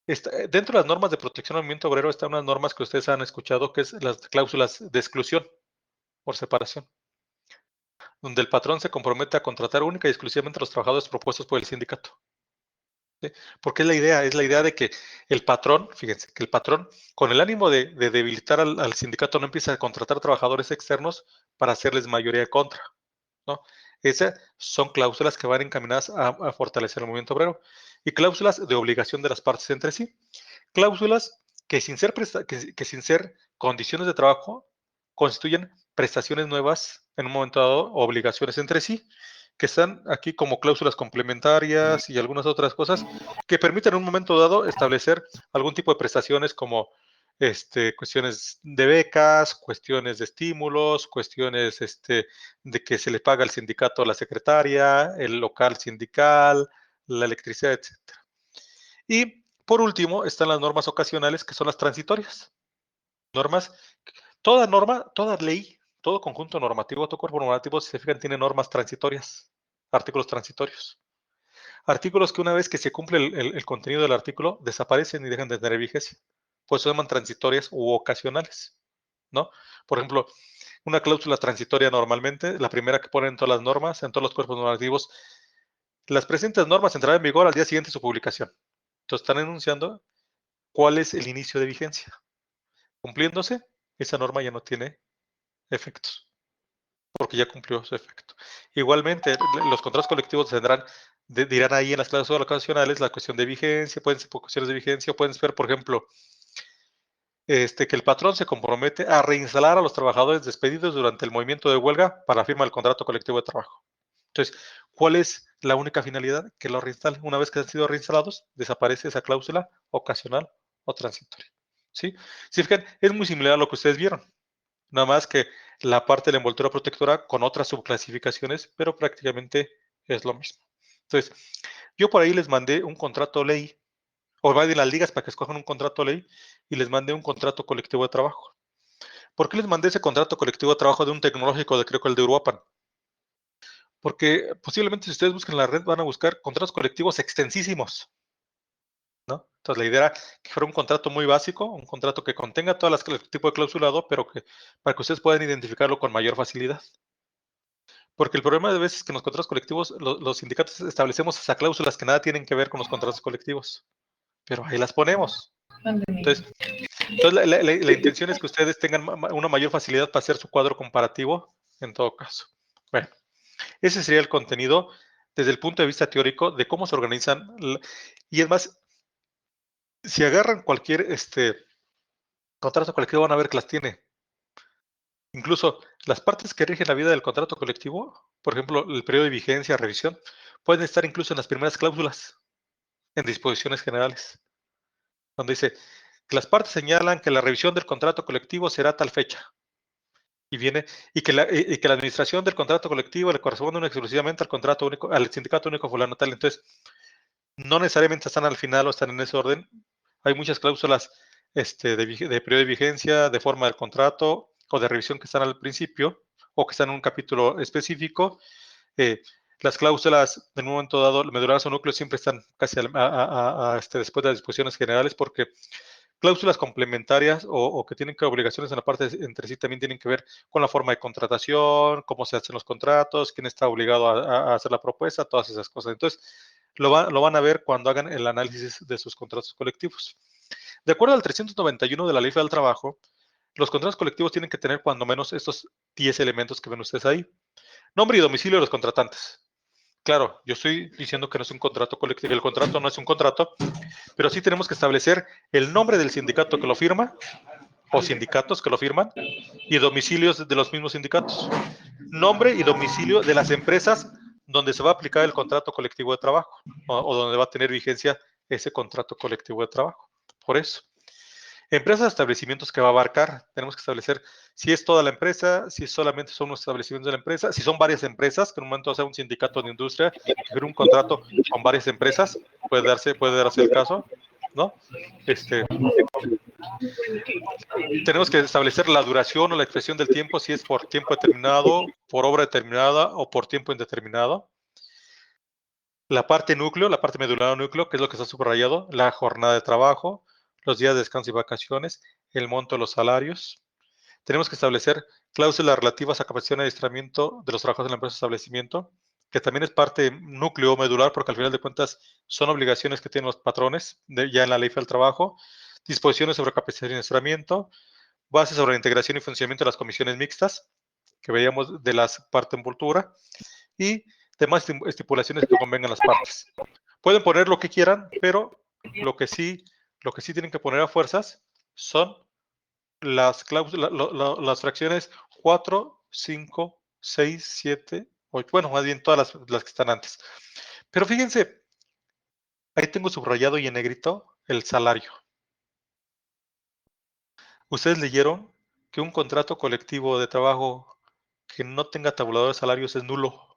Dentro de las normas de protección al movimiento obrero están unas normas que ustedes han escuchado, que es las cláusulas de exclusión por separación, donde el patrón se compromete a contratar única y exclusivamente a los trabajadores propuestos por el sindicato. ¿Sí? Porque es la idea de que el patrón, fíjense, que el patrón, con el ánimo de debilitar al sindicato, no empieza a contratar trabajadores externos para hacerles mayoría de contra. ¿No? Esas son cláusulas que van encaminadas a fortalecer el movimiento obrero y cláusulas de obligación de las partes entre sí. Cláusulas que que sin ser condiciones de trabajo constituyen prestaciones nuevas en un momento dado o obligaciones entre sí, que están aquí como cláusulas complementarias y algunas otras cosas que permiten en un momento dado establecer algún tipo de prestaciones como cuestiones de becas, cuestiones de estímulos, cuestiones de que se le paga al sindicato a la secretaria, el local sindical, la electricidad, etcétera. Y por último están las normas ocasionales, que son las transitorias. Normas, toda norma, toda ley, todo conjunto normativo, todo cuerpo normativo, si se fijan, tiene normas transitorias, artículos transitorios. Artículos que una vez que se cumple el contenido del artículo, desaparecen y dejan de tener vigencia. Por eso se llaman transitorias u ocasionales, ¿no? Por ejemplo, una cláusula transitoria normalmente, la primera que ponen en todas las normas, en todos los cuerpos normativos, las presentes normas entrarán en vigor al día siguiente de su publicación. Entonces están enunciando cuál es el inicio de vigencia. Cumpliéndose, esa norma ya no tiene efectos, porque ya cumplió su efecto. Igualmente, los contratos colectivos dirán ahí en las cláusulas ocasionales la cuestión de vigencia, pueden ser por cuestiones de vigencia, pueden ser, por ejemplo, que el patrón se compromete a reinstalar a los trabajadores despedidos durante el movimiento de huelga para la firma del contrato colectivo de trabajo. Entonces, ¿cuál es la única finalidad? Que lo reinstalen. Una vez que han sido reinstalados, desaparece esa cláusula ocasional o transitoria. ¿Sí? Si fijan, es muy similar a lo que ustedes vieron. Nada más que la parte de la envoltura protectora con otras subclasificaciones, pero prácticamente es lo mismo. Entonces, yo por ahí les mandé un contrato ley, o más bien las ligas para que escojan un contrato ley, y les mandé un contrato colectivo de trabajo. ¿Por qué les mandé ese contrato colectivo de trabajo de un tecnológico de creo que el de Uruapan? Porque posiblemente si ustedes buscan en la red van a buscar contratos colectivos extensísimos, ¿no? Entonces la idea era que fuera un contrato muy básico, un contrato que contenga todas las tipo de clausulado, pero que para que ustedes puedan identificarlo con mayor facilidad. Porque el problema de veces es que en los contratos colectivos los sindicatos establecemos esas cláusulas que nada tienen que ver con los contratos colectivos, pero ahí las ponemos. Entonces, la intención es que ustedes tengan una mayor facilidad para hacer su cuadro comparativo en todo caso. Bueno, Ese sería el contenido desde el punto de vista teórico de cómo se organizan. Y es más, si agarran cualquier contrato colectivo, van a ver que las tiene. Incluso las partes que rigen la vida del contrato colectivo, por ejemplo, el periodo de vigencia, revisión, pueden estar incluso en las primeras cláusulas, en disposiciones generales, donde dice que las partes señalan que la revisión del contrato colectivo será a tal fecha. Y viene, y que la administración del contrato colectivo le corresponde exclusivamente al contrato único, al sindicato único fulano tal. Entonces, no necesariamente están al final o están en ese orden. Hay muchas cláusulas de periodo de vigencia, de forma del contrato o de revisión que están al principio o que están en un capítulo específico. Las cláusulas en un momento dado, medulares o núcleos, siempre están casi después de las disposiciones generales, porque cláusulas complementarias o que tienen que obligaciones en la parte entre sí también tienen que ver con la forma de contratación, cómo se hacen los contratos, quién está obligado a hacer la propuesta, todas esas cosas. Entonces, lo van a ver cuando hagan el análisis de sus contratos colectivos. De acuerdo al 391 de la Ley Federal del Trabajo, los contratos colectivos tienen que tener cuando menos estos 10 elementos que ven ustedes ahí. Nombre y domicilio de los contratantes. Claro, yo estoy diciendo que no es un contrato colectivo, el contrato no es un contrato, pero sí tenemos que establecer el nombre del sindicato que lo firma o sindicatos que lo firman y domicilios de los mismos sindicatos. Nombre y domicilio de las empresas donde se va a aplicar el contrato colectivo de trabajo o donde va a tener vigencia ese contrato colectivo de trabajo. Por eso. Empresas, establecimientos que va a abarcar, tenemos que establecer si es toda la empresa, si solamente son unos establecimientos de la empresa, si son varias empresas, que en un momento sea un sindicato de industria, que firme un contrato con varias empresas, puede darse el caso, ¿no? Tenemos que establecer la duración o la expresión del tiempo, si es por tiempo determinado, por obra determinada o por tiempo indeterminado. La parte núcleo, la parte medular núcleo, que es lo que está subrayado, la jornada de trabajo, los días de descanso y vacaciones, el monto de los salarios. Tenemos que establecer cláusulas relativas a capacitación y adiestramiento de los trabajadores de la empresa o establecimiento, que también es parte núcleo medular, porque al final de cuentas son obligaciones que tienen los patrones ya en la Ley Federal del Trabajo. Disposiciones sobre capacitación y adiestramiento, bases sobre la integración y funcionamiento de las comisiones mixtas, que veíamos de las parte envoltura, y demás estipulaciones que convengan las partes. Pueden poner lo que quieran, pero lo que sí tienen que poner a fuerzas son las cláusulas, las fracciones 4, 5, 6, 7, 8, bueno, más bien todas las que están antes. Pero fíjense, ahí tengo subrayado y en negrito el salario. Ustedes leyeron que un contrato colectivo de trabajo que no tenga tabulador de salarios es nulo.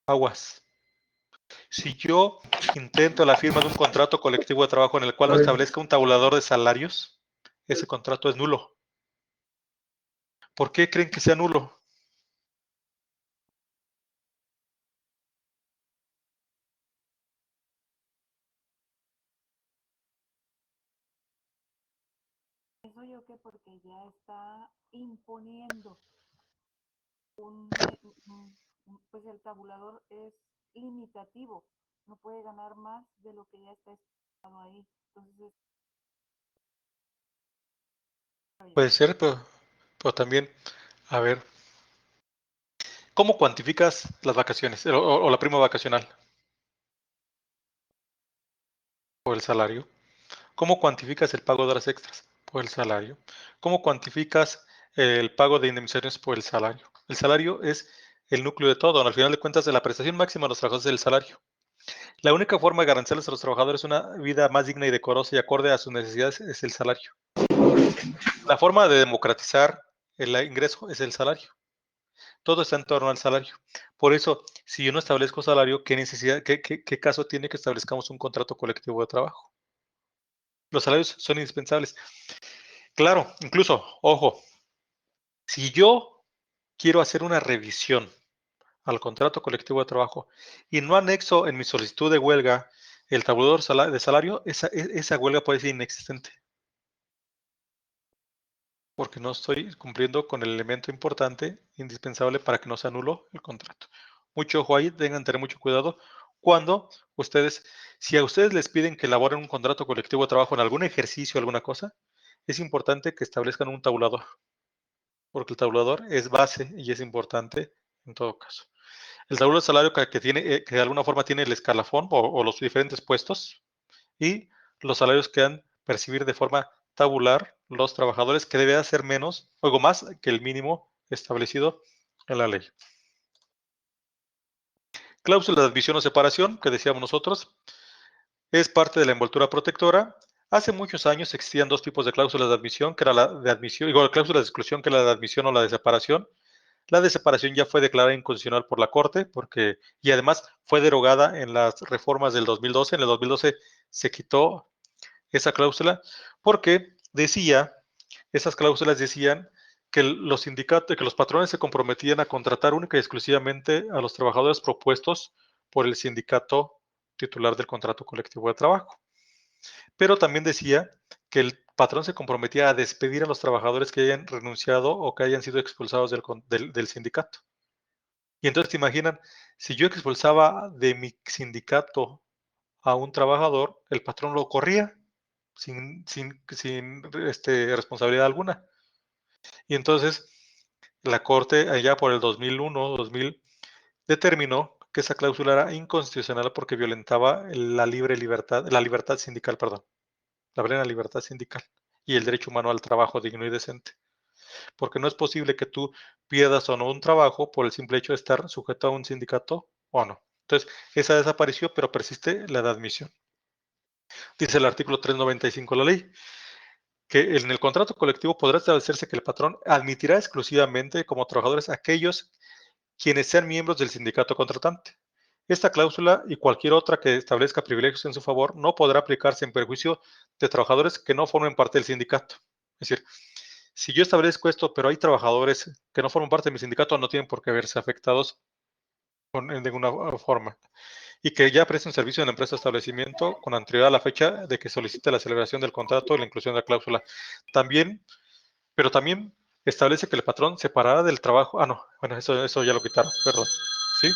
Aguas. Si yo intento la firma de un contrato colectivo de trabajo en el cual no establezca un tabulador de salarios, ese contrato es nulo. ¿Por qué creen que sea nulo? Eso yo que porque ya está imponiendo pues el tabulador es limitativo, no puede ganar más de lo que ya está estipulado ahí. Entonces, Puede ser, pero también, a ver, ¿cómo cuantificas las vacaciones o la prima vacacional o el salario? ¿Cómo cuantificas el pago de horas extras por el salario? ¿Cómo cuantificas el pago de indemnizaciones por el salario? El salario es el núcleo de todo. Al final de cuentas, de la prestación máxima de los trabajadores es el salario. La única forma de garantizarles a los trabajadores una vida más digna y decorosa y acorde a sus necesidades es el salario. La forma de democratizar el ingreso es el salario. Todo está en torno al salario. Por eso, si yo no establezco salario, ¿qué necesidad, qué caso tiene que establezcamos un contrato colectivo de trabajo? Los salarios son indispensables. Claro, incluso, ojo, si yo quiero hacer una revisión al contrato colectivo de trabajo y no anexo en mi solicitud de huelga el tabulador de salario, esa huelga puede ser inexistente. Porque no estoy cumpliendo con el elemento importante, indispensable para que no se anuló el contrato. Mucho ojo ahí, tengan que tener mucho cuidado cuando si a ustedes les piden que elaboren un contrato colectivo de trabajo en algún ejercicio, alguna cosa, es importante que establezcan un tabulador, porque el tabulador es base y es importante en todo caso. El tabulador de salario que de alguna forma tiene el escalafón o los diferentes puestos y los salarios que han percibir de forma tabular los trabajadores, que debe ser menos, o más que el mínimo establecido en la ley. Cláusula de admisión o separación, que decíamos nosotros, es parte de la envoltura protectora. Hace muchos años existían dos tipos de cláusulas de admisión, que era la de admisión, igual cláusula de exclusión, que era la de admisión o la de separación. La de separación ya fue declarada inconstitucional por la Corte, y además fue derogada en las reformas del 2012. En el 2012 se quitó esa cláusula porque esas cláusulas decían que los sindicatos, que los patrones se comprometían a contratar única y exclusivamente a los trabajadores propuestos por el sindicato titular del contrato colectivo de trabajo. Pero también decía que el patrón se comprometía a despedir a los trabajadores que hayan renunciado o que hayan sido expulsados del sindicato. Y entonces te imaginan, si yo expulsaba de mi sindicato a un trabajador, el patrón lo corría sin responsabilidad alguna. Y entonces la Corte, allá por el 2001, 2000, determinó que esa cláusula era inconstitucional porque violentaba la libertad sindical, perdón, la plena libertad sindical y el derecho humano al trabajo digno y decente. Porque no es posible que tú pierdas o no un trabajo por el simple hecho de estar sujeto a un sindicato o no. Entonces, esa desapareció, pero persiste la de admisión. Dice el artículo 395 de la ley que en el contrato colectivo podrá establecerse que el patrón admitirá exclusivamente como trabajadores aquellos quienes sean miembros del sindicato contratante. Esta cláusula y cualquier otra que establezca privilegios en su favor no podrá aplicarse en perjuicio de trabajadores que no formen parte del sindicato. Es decir, si yo establezco esto, pero hay trabajadores que no forman parte de mi sindicato, no tienen por qué verse afectados de ninguna forma. Y que ya presten servicio en la empresa o establecimiento con anterioridad a la fecha de que solicite la celebración del contrato y la inclusión de la cláusula. También, pero también establece que el patrón separará del trabajo. No, bueno, eso ya lo quitaron, perdón. ¿Sí?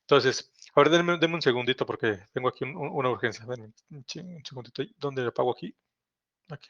Entonces, a ver, denme un segundito porque tengo aquí una urgencia. Denme un segundito. ¿Dónde le pago aquí? Aquí.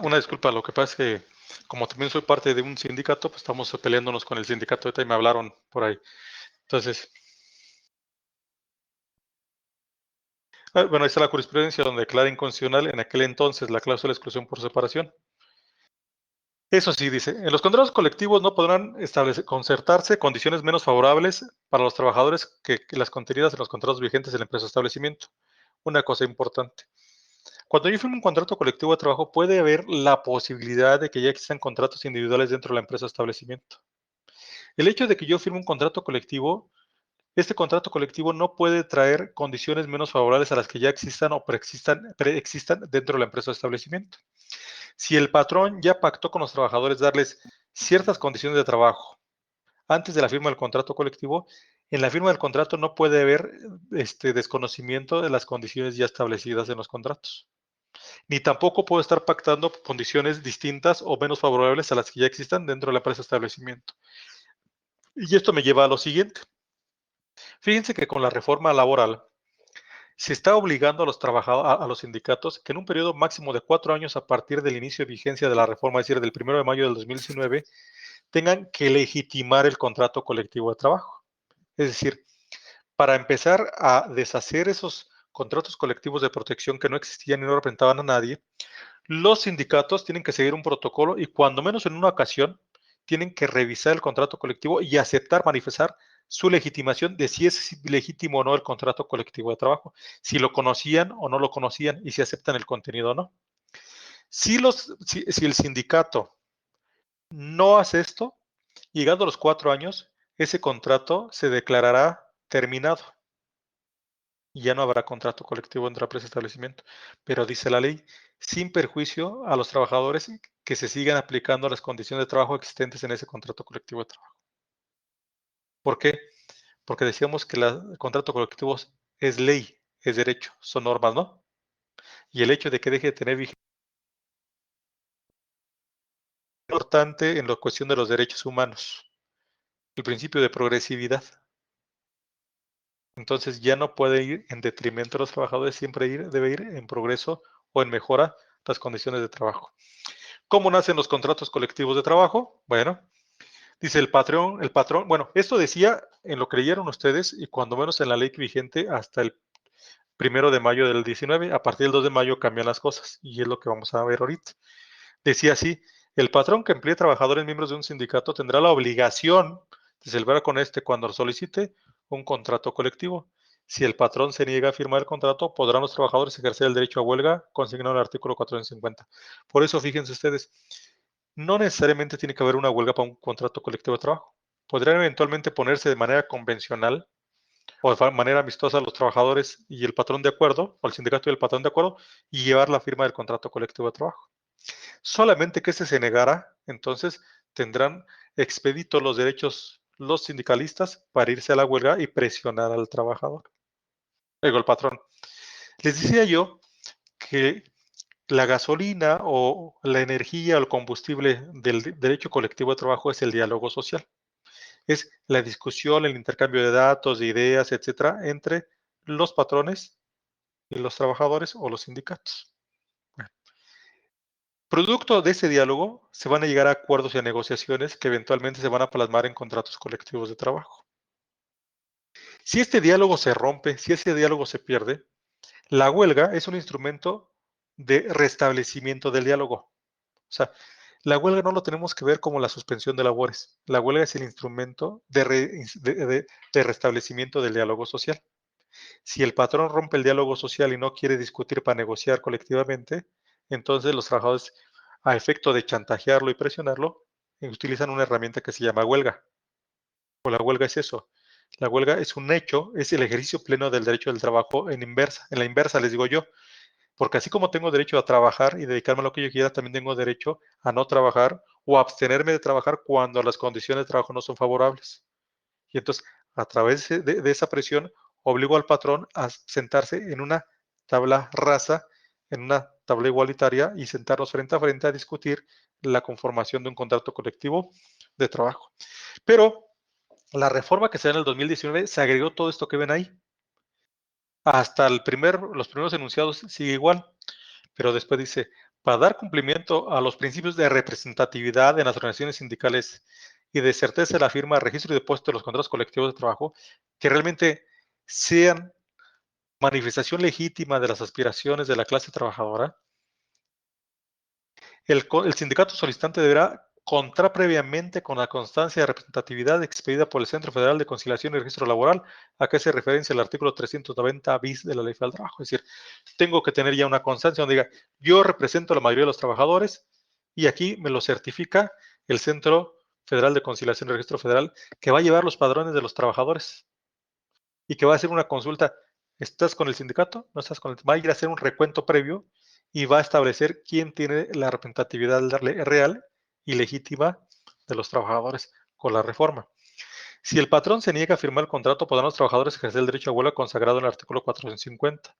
Una disculpa, lo que pasa es que como también soy parte de un sindicato, pues estamos peleándonos con el sindicato ahorita y me hablaron por ahí. Entonces, bueno, ahí está la jurisprudencia donde declara inconstitucional en aquel entonces la cláusula de exclusión por separación. Eso sí, dice, en los contratos colectivos no podrán concertarse condiciones menos favorables para los trabajadores que las contenidas en los contratos vigentes de la empresa o establecimiento. Una cosa importante. Cuando yo firmo un contrato colectivo de trabajo, puede haber la posibilidad de que ya existan contratos individuales dentro de la empresa o establecimiento. El hecho de que yo firme un contrato colectivo, este contrato colectivo no puede traer condiciones menos favorables a las que ya existan o preexistan dentro de la empresa o establecimiento. Si el patrón ya pactó con los trabajadores darles ciertas condiciones de trabajo antes de la firma del contrato colectivo, en la firma del contrato no puede haber desconocimiento de las condiciones ya establecidas en los contratos. Ni tampoco puedo estar pactando condiciones distintas o menos favorables a las que ya existan dentro de la empresa o establecimiento. Y esto me lleva a lo siguiente. Fíjense que con la reforma laboral se está obligando a los trabajadores, a los sindicatos, que en un periodo máximo de 4 años a partir del inicio de vigencia de la reforma, es decir, del 1 de mayo del 2019, tengan que legitimar el contrato colectivo de trabajo. Es decir, para empezar a deshacer esos contratos colectivos de protección que no existían y no representaban a nadie, los sindicatos tienen que seguir un protocolo y cuando menos en una ocasión tienen que revisar el contrato colectivo y aceptar, manifestar su legitimación de si es legítimo o no el contrato colectivo de trabajo, si lo conocían o no lo conocían y si aceptan el contenido o no. Si el sindicato no hace esto, llegando a los 4 años, ese contrato se declarará terminado y ya no habrá contrato colectivo entre empresa y establecimiento. Pero dice la ley, sin perjuicio a los trabajadores que se sigan aplicando las condiciones de trabajo existentes en ese contrato colectivo de trabajo. ¿Por qué? Porque decíamos que el contrato colectivo es ley, es derecho, son normas, ¿no? Y el hecho de que deje de tener vigencia es importante en la cuestión de los derechos humanos, el principio de progresividad. Entonces ya no puede ir en detrimento de los trabajadores, siempre debe ir en progreso o en mejora las condiciones de trabajo. ¿Cómo nacen los contratos colectivos de trabajo? Bueno, dice el patrón, bueno, esto decía en lo que leyeron ustedes y cuando menos en la ley vigente hasta el 1 de mayo del 19, a partir del 2 de mayo cambian las cosas y es lo que vamos a ver ahorita. Decía así, el patrón que emplee trabajadores miembros de un sindicato tendrá la obligación de celebrar con este cuando solicite un contrato colectivo. Si el patrón se niega a firmar el contrato, podrán los trabajadores ejercer el derecho a huelga consignado en el artículo 450. Por eso, fíjense ustedes, no necesariamente tiene que haber una huelga para un contrato colectivo de trabajo. Podrían eventualmente ponerse de manera convencional o de manera amistosa los trabajadores y el patrón de acuerdo, o el sindicato y el patrón de acuerdo, y llevar la firma del contrato colectivo de trabajo. Solamente que se negara, entonces tendrán expedito los derechos los sindicalistas para irse a la huelga y presionar al trabajador, digo, el patrón. Les decía yo que la gasolina o la energía o el combustible del derecho colectivo de trabajo es el diálogo social. Es la discusión, el intercambio de datos, de ideas, etcétera, entre los patrones y los trabajadores o los sindicatos. Bueno, producto de ese diálogo se van a llegar a acuerdos y a negociaciones que eventualmente se van a plasmar en contratos colectivos de trabajo. Si este diálogo se rompe, si ese diálogo se pierde, la huelga es un instrumento de restablecimiento del diálogo. O sea, la huelga no lo tenemos que ver como la suspensión de labores. La huelga es el instrumento de restablecimiento del diálogo social. Si el patrón rompe el diálogo social y no quiere discutir para negociar colectivamente, entonces los trabajadores, a efecto de chantajearlo y presionarlo, utilizan una herramienta que se llama huelga. O la huelga es eso. La huelga es un hecho, es el ejercicio pleno del derecho del trabajo en inversa. En la inversa les digo yo, porque así como tengo derecho a trabajar y dedicarme a lo que yo quiera, también tengo derecho a no trabajar o a abstenerme de trabajar cuando las condiciones de trabajo no son favorables. Y entonces, a través de esa presión, obligo al patrón a sentarse en una tabla rasa, en una tabla igualitaria y sentarnos frente a frente a discutir la conformación de un contrato colectivo de trabajo. Pero la reforma que se da en el 2019 se agregó todo esto que ven ahí. Hasta los primeros enunciados sigue igual, pero después dice, para dar cumplimiento a los principios de representatividad en las organizaciones sindicales y de certeza de la firma, registro y depósito de los contratos colectivos de trabajo, que realmente sean manifestación legítima de las aspiraciones de la clase trabajadora, el sindicato solicitante deberá contar previamente con la constancia de representatividad expedida por el Centro Federal de Conciliación y Registro Laboral, a que hace referencia el artículo 390 bis de la Ley Federal del Trabajo. Es decir, tengo que tener ya una constancia donde diga, yo represento a la mayoría de los trabajadores y aquí me lo certifica el Centro Federal de Conciliación y Registro Federal, que va a llevar los padrones de los trabajadores y que va a hacer una consulta. ¿Estás con el sindicato? ¿No estás con el? Va a ir a hacer un recuento previo y va a establecer quién tiene la representatividad real y legítima de los trabajadores con la reforma. Si el patrón se niega a firmar el contrato, podrán los trabajadores ejercer el derecho a huelga consagrado en el artículo 450.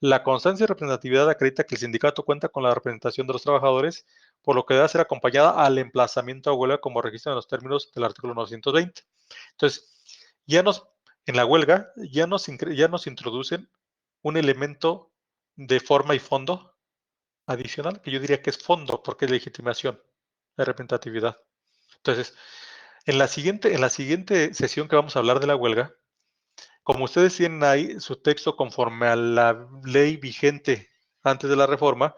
La constancia de representatividad acredita que el sindicato cuenta con la representación de los trabajadores, por lo que debe ser acompañada al emplazamiento a huelga como registrado en los términos del artículo 920. Entonces, ya en la huelga ya nos introducen un elemento de forma y fondo adicional, que yo diría que es fondo, porque es legitimación, de representatividad. Entonces, en la siguiente sesión que vamos a hablar de la huelga, Como ustedes tienen ahí su texto conforme a la ley vigente antes de la reforma,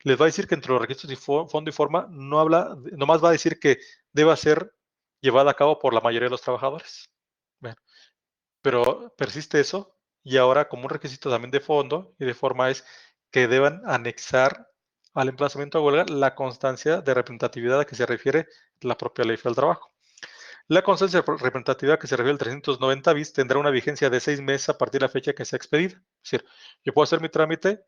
les va a decir que entre los requisitos de fondo y forma no habla, nomás va a decir que deba ser llevada a cabo por la mayoría de los trabajadores. Bueno, pero persiste eso y ahora como un requisito también de fondo y de forma es que deban anexar al emplazamiento de huelga la constancia de representatividad a que se refiere la propia ley federal del trabajo. La constancia de representatividad que se refiere al 390 bis tendrá una vigencia de 6 meses a partir de la fecha que sea expedida. Es decir, yo puedo hacer mi trámite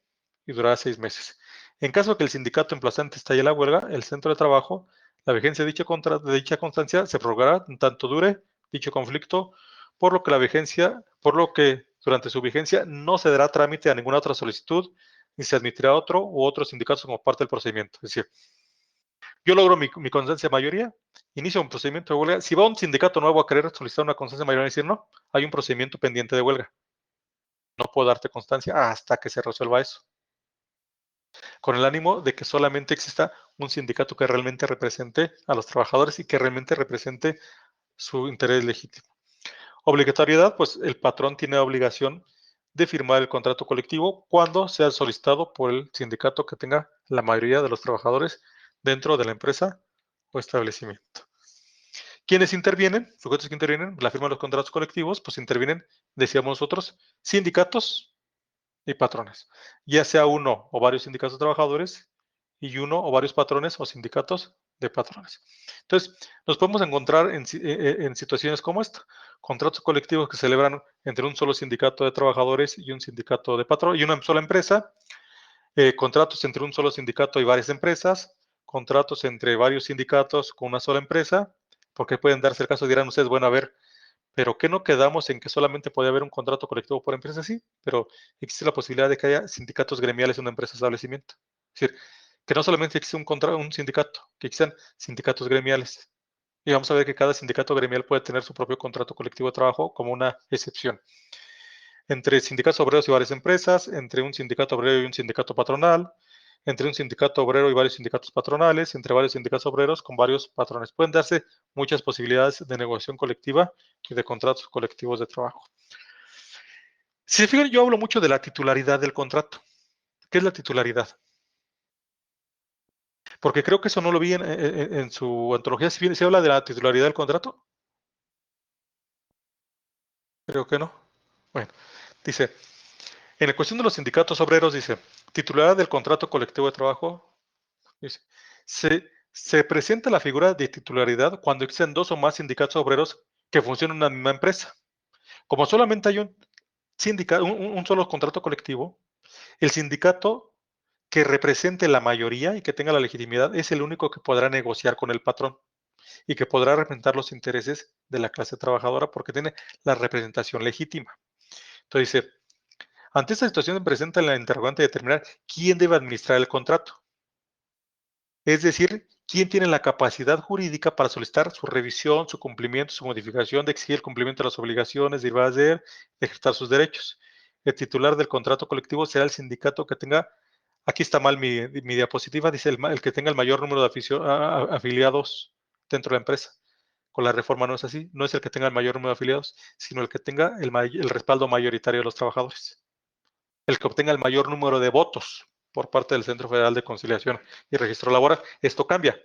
y durará 6 meses. En caso de que el sindicato emplazante estalle la huelga, el centro de trabajo, la vigencia de dicha constancia se prorrogará en tanto dure dicho conflicto, por lo que durante su vigencia no se dará trámite a ninguna otra solicitud, ni se admitirá otro u otros sindicatos como parte del procedimiento. Es decir, yo logro mi constancia de mayoría, inicio un procedimiento de huelga. Si va un sindicato nuevo a querer solicitar una constancia de mayoría y decir no, hay un procedimiento pendiente de huelga. No puedo darte constancia hasta que se resuelva eso. Con el ánimo de que solamente exista un sindicato que realmente represente a los trabajadores y que realmente represente su interés legítimo. Obligatoriedad, pues el patrón tiene obligación de firmar el contrato colectivo cuando sea solicitado por el sindicato que tenga la mayoría de los trabajadores dentro de la empresa o establecimiento. ¿Quiénes intervienen? Sujetos que intervienen, la firma de los contratos colectivos, pues intervienen, decíamos nosotros, sindicatos y patrones, ya sea uno o varios sindicatos de trabajadores y uno o varios patrones o sindicatos de patrones. Entonces, nos podemos encontrar en situaciones como esta, contratos colectivos que se celebran entre un solo sindicato de trabajadores y un sindicato de patrones y una sola empresa, contratos entre un solo sindicato y varias empresas, contratos entre varios sindicatos con una sola empresa, porque pueden darse el caso, dirán ustedes, bueno, a ver, pero ¿qué no quedamos en que solamente puede haber un contrato colectivo por empresa? Sí, pero existe la posibilidad de que haya sindicatos gremiales en una empresa de establecimiento. Es decir, que no solamente existe un sindicato, que existan sindicatos gremiales. Y vamos a ver que cada sindicato gremial puede tener su propio contrato colectivo de trabajo como una excepción. Entre sindicatos obreros y varias empresas, entre un sindicato obrero y un sindicato patronal, entre un sindicato obrero y varios sindicatos patronales, entre varios sindicatos obreros con varios patrones. Pueden darse muchas posibilidades de negociación colectiva y de contratos colectivos de trabajo. Si se fijan, yo hablo mucho de la titularidad del contrato. ¿Qué es la titularidad? Porque creo que eso no lo vi en su antología. ¿Se habla de la titularidad del contrato? Creo que no. Bueno, dice, en la cuestión de los sindicatos obreros, dice, titularidad del contrato colectivo de trabajo. Dice, se presenta la figura de titularidad cuando existen dos o más sindicatos obreros que funcionan en una misma empresa. Como solamente hay un sindicato, un solo contrato colectivo, el sindicato que represente la mayoría y que tenga la legitimidad es el único que podrá negociar con el patrón y que podrá representar los intereses de la clase trabajadora porque tiene la representación legítima. Entonces dice, ante esta situación se presenta la interrogante de determinar quién debe administrar el contrato. Es decir, quién tiene la capacidad jurídica para solicitar su revisión, su cumplimiento, su modificación, de exigir el cumplimiento de las obligaciones derivadas de él, de ejercer sus derechos. El titular del contrato colectivo será el sindicato que tenga, aquí está mal mi diapositiva, dice el que tenga el mayor número de afiliados dentro de la empresa. Con la reforma no es así, no es el que tenga el mayor número de afiliados, sino el que tenga el respaldo mayoritario de los trabajadores, el que obtenga el mayor número de votos por parte del Centro Federal de Conciliación y Registro Laboral. Esto cambia,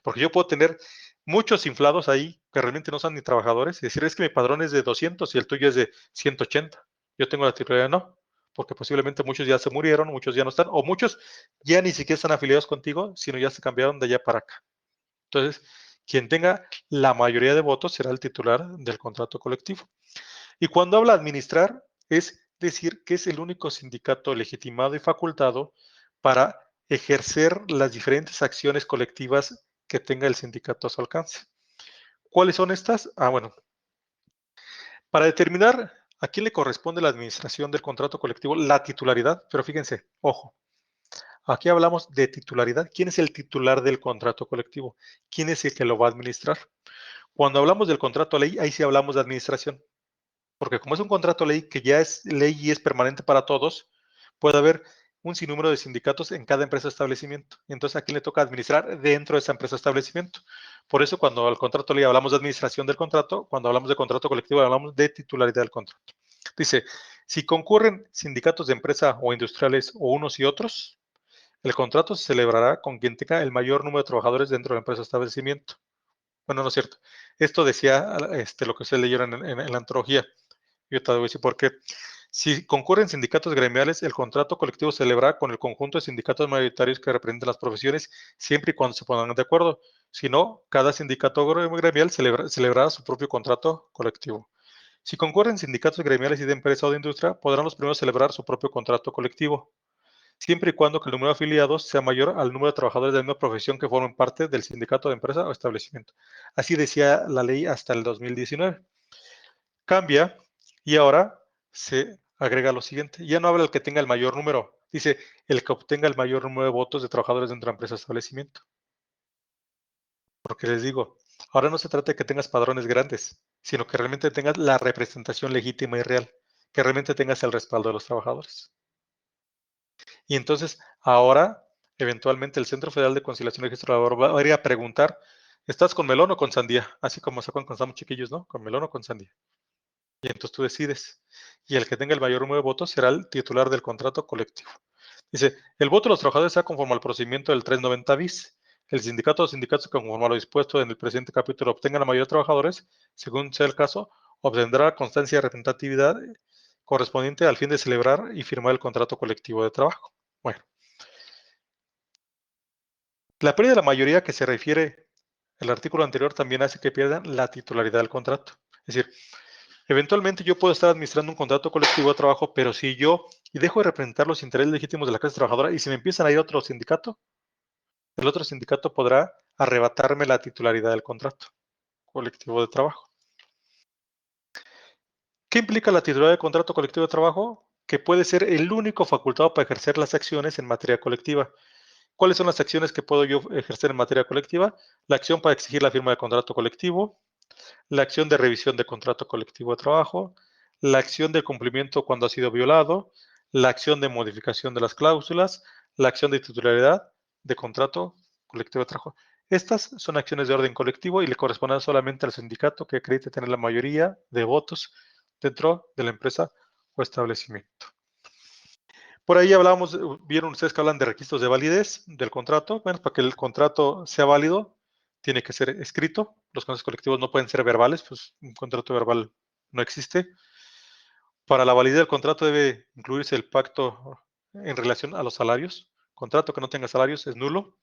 porque yo puedo tener muchos inflados ahí que realmente no son ni trabajadores y decir, es que mi padrón es de 200 y el tuyo es de 180. Yo tengo la titularidad, no, porque posiblemente muchos ya se murieron, muchos ya no están, o muchos ya ni siquiera están afiliados contigo, sino ya se cambiaron de allá para acá. Entonces, quien tenga la mayoría de votos será el titular del contrato colectivo. Y cuando habla administrar, es decir que es el único sindicato legitimado y facultado para ejercer las diferentes acciones colectivas que tenga el sindicato a su alcance. ¿Cuáles son estas? Bueno, para determinar a quién le corresponde la administración del contrato colectivo, la titularidad, pero fíjense, ojo, aquí hablamos de titularidad. ¿Quién es el titular del contrato colectivo? ¿Quién es el que lo va a administrar? Cuando hablamos del contrato ley, ahí sí hablamos de administración. Porque como es un contrato ley que ya es ley y es permanente para todos, puede haber un sinnúmero de sindicatos en cada empresa o establecimiento. Entonces, ¿a quién le toca administrar dentro de esa empresa o establecimiento? Por eso, cuando al contrato ley hablamos de administración del contrato, cuando hablamos de contrato colectivo hablamos de titularidad del contrato. Dice, si concurren sindicatos de empresa o industriales o unos y otros, el contrato se celebrará con quien tenga el mayor número de trabajadores dentro de la empresa o establecimiento. Bueno, no es cierto. Esto decía lo que ustedes leyeron en la antología. Yo te voy a decir por qué. Si concurren sindicatos gremiales, el contrato colectivo se celebrará con el conjunto de sindicatos mayoritarios que representen las profesiones, siempre y cuando se pongan de acuerdo. Si no, cada sindicato gremial celebrará su propio contrato colectivo. Si concurren sindicatos gremiales y de empresa o de industria, podrán los primeros celebrar su propio contrato colectivo, siempre y cuando que el número de afiliados sea mayor al número de trabajadores de la misma profesión que formen parte del sindicato de empresa o establecimiento. Así decía la ley hasta el 2019. Cambia y ahora se agrega lo siguiente. Ya no habla el que tenga el mayor número, dice el que obtenga el mayor número de votos de trabajadores dentro de la empresa o establecimiento. Porque les digo, ahora no se trata de que tengas padrones grandes, sino que realmente tengas la representación legítima y real, que realmente tengas el respaldo de los trabajadores. Y entonces, ahora, eventualmente, el Centro Federal de Conciliación y Registro Laboral va a ir a preguntar, ¿estás con melón o con sandía? Así como se acuerdan cuando estamos chiquillos, ¿no? ¿Con melón o con sandía? Y entonces tú decides. Y el que tenga el mayor número de votos será el titular del contrato colectivo. Dice, el voto de los trabajadores sea conforme al procedimiento del 390 bis. El sindicato o sindicatos que conforme a lo dispuesto en el presente capítulo obtenga la mayoría de trabajadores, según sea el caso, obtendrá constancia de representatividad correspondiente al fin de celebrar y firmar el contrato colectivo de trabajo. Bueno, la pérdida de la mayoría que se refiere el artículo anterior también hace que pierdan la titularidad del contrato. Es decir, eventualmente yo puedo estar administrando un contrato colectivo de trabajo, pero si yo y dejo de representar los intereses legítimos de la clase trabajadora y si me empiezan a ir a otro sindicato, el otro sindicato podrá arrebatarme la titularidad del contrato colectivo de trabajo. ¿Qué implica la titularidad del contrato colectivo de trabajo? Que puede ser el único facultado para ejercer las acciones en materia colectiva. ¿Cuáles son las acciones que puedo yo ejercer en materia colectiva? La acción para exigir la firma de contrato colectivo, la acción de revisión de contrato colectivo de trabajo, la acción de cumplimiento cuando ha sido violado, la acción de modificación de las cláusulas, la acción de titularidad de contrato colectivo de trabajo. Estas son acciones de orden colectivo y le corresponden solamente al sindicato que acredite tener la mayoría de votos dentro de la empresa o establecimiento. Por ahí hablábamos, vieron ustedes que hablan de requisitos de validez del contrato. Bueno, para que el contrato sea válido, tiene que ser escrito. Los contratos colectivos no pueden ser verbales, pues un contrato verbal no existe. Para la validez del contrato debe incluirse el pacto en relación a los salarios. Contrato que no tenga salarios es nulo.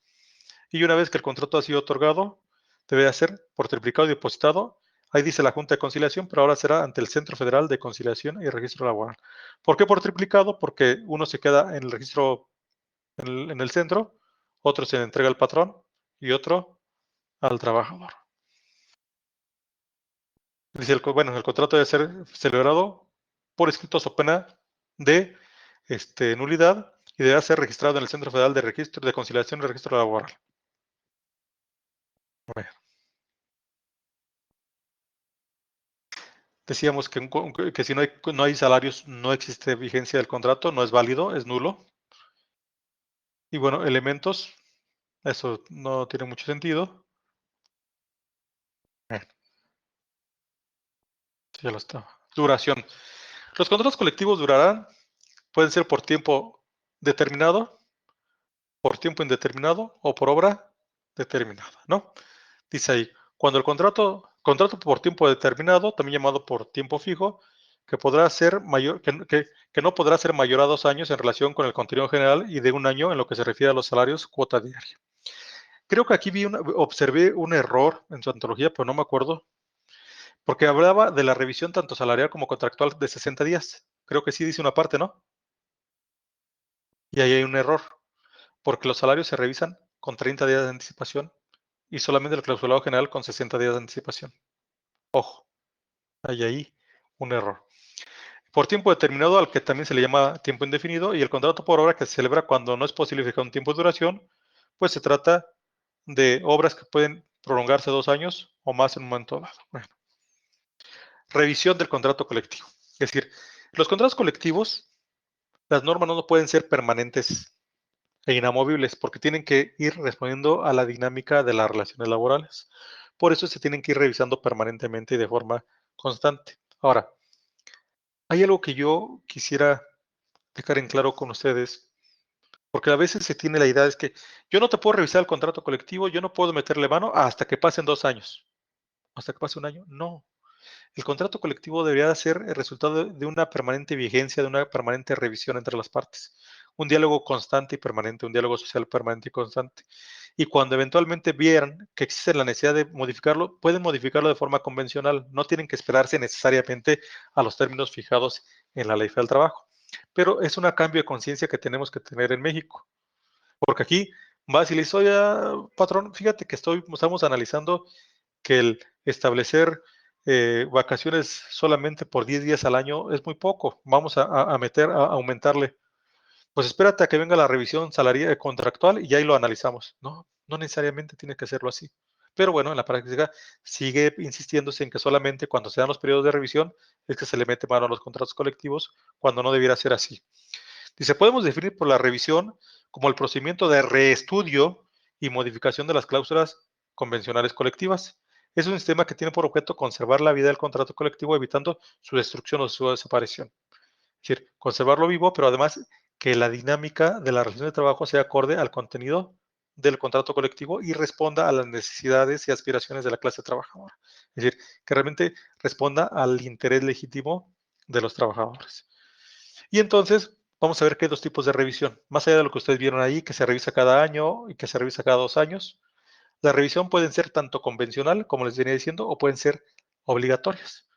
Y una vez que el contrato ha sido otorgado, debe ser por triplicado y depositado. Ahí dice la Junta de Conciliación, pero ahora será ante el Centro Federal de Conciliación y Registro Laboral. ¿Por qué por triplicado? Porque uno se queda en el registro en el centro, otro se le entrega al patrón y otro al trabajador. Dice el contrato debe ser celebrado por escrito o pena de nulidad y debe ser registrado en el Centro Federal de Registro de Conciliación y Registro Laboral. Bueno, decíamos que si no hay salarios, no existe vigencia del contrato, no es válido, es nulo. Y bueno, elementos, eso no tiene mucho sentido. Bueno, ya lo está. Duración. Los contratos colectivos durarán, pueden ser por tiempo determinado, por tiempo indeterminado o por obra determinada, ¿no? Dice ahí, cuando el contrato por tiempo determinado, también llamado por tiempo fijo, que podrá ser mayor, que no podrá ser mayor a 2 años en relación con el contenido general y de 1 año en lo que se refiere a los salarios cuota diaria. Creo que aquí observé un error en su antología, pero no me acuerdo, porque hablaba de la revisión tanto salarial como contractual de 60 días. Creo que sí dice una parte, ¿no? Y ahí hay un error, porque los salarios se revisan con 30 días de anticipación y solamente el clausulado general con 60 días de anticipación. Ojo, hay ahí un error. Por tiempo determinado, al que también se le llama tiempo indefinido, y el contrato por obra que se celebra cuando no es posible fijar un tiempo de duración, pues se trata de obras que pueden prolongarse 2 años o más en un momento dado. Bueno, revisión del contrato colectivo. Es decir, los contratos colectivos, las normas no pueden ser permanentes e inamovibles porque tienen que ir respondiendo a la dinámica de las relaciones laborales. Por eso se tienen que ir revisando permanentemente y de forma constante. Ahora, Hay algo que yo quisiera dejar en claro con ustedes, porque a veces se tiene la idea es que yo no te puedo revisar el contrato colectivo, yo no puedo meterle mano hasta que pasen 2 años, hasta que pase 1 año. No, el contrato colectivo debería ser el resultado de una permanente vigencia, de una permanente revisión entre las partes. Un diálogo constante y permanente, un diálogo social permanente y constante. Y cuando eventualmente vieran que existe la necesidad de modificarlo, pueden modificarlo de forma convencional. No tienen que esperarse necesariamente a los términos fijados en la Ley Federal del Trabajo. Pero es un cambio de conciencia que tenemos que tener en México. Porque aquí vas y le dices, oye, patrón, fíjate que estamos analizando que el establecer vacaciones solamente por 10 días al año es muy poco. Vamos a aumentarle. Pues espérate a que venga la revisión salarial contractual y ya ahí lo analizamos. No, no necesariamente tiene que hacerlo así. Pero bueno, en la práctica sigue insistiéndose en que solamente cuando se dan los periodos de revisión es que se le mete mano a los contratos colectivos, cuando no debiera ser así. Dice, podemos definir por la revisión como el procedimiento de reestudio y modificación de las cláusulas convencionales colectivas. Es un sistema que tiene por objeto conservar la vida del contrato colectivo, evitando su destrucción o su desaparición. Es decir, conservarlo vivo, pero además que la dinámica de la relación de trabajo sea acorde al contenido del contrato colectivo y responda a las necesidades y aspiraciones de la clase trabajadora. Es decir, que realmente responda al interés legítimo de los trabajadores. Y entonces, vamos a ver que hay 2 tipos de revisión. Más allá de lo que ustedes vieron ahí, que se revisa cada año y que se revisa cada 2 años, la revisión pueden ser tanto convencional, como les venía diciendo, o pueden ser obligatorias.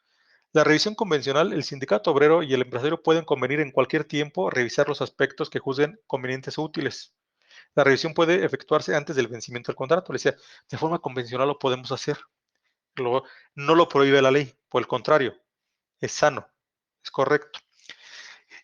La revisión convencional, el sindicato obrero y el empresario pueden convenir en cualquier tiempo revisar los aspectos que juzguen convenientes o útiles. La revisión puede efectuarse antes del vencimiento del contrato. Le decía, de forma convencional lo podemos hacer. No lo prohíbe la ley, por el contrario, es sano, es correcto.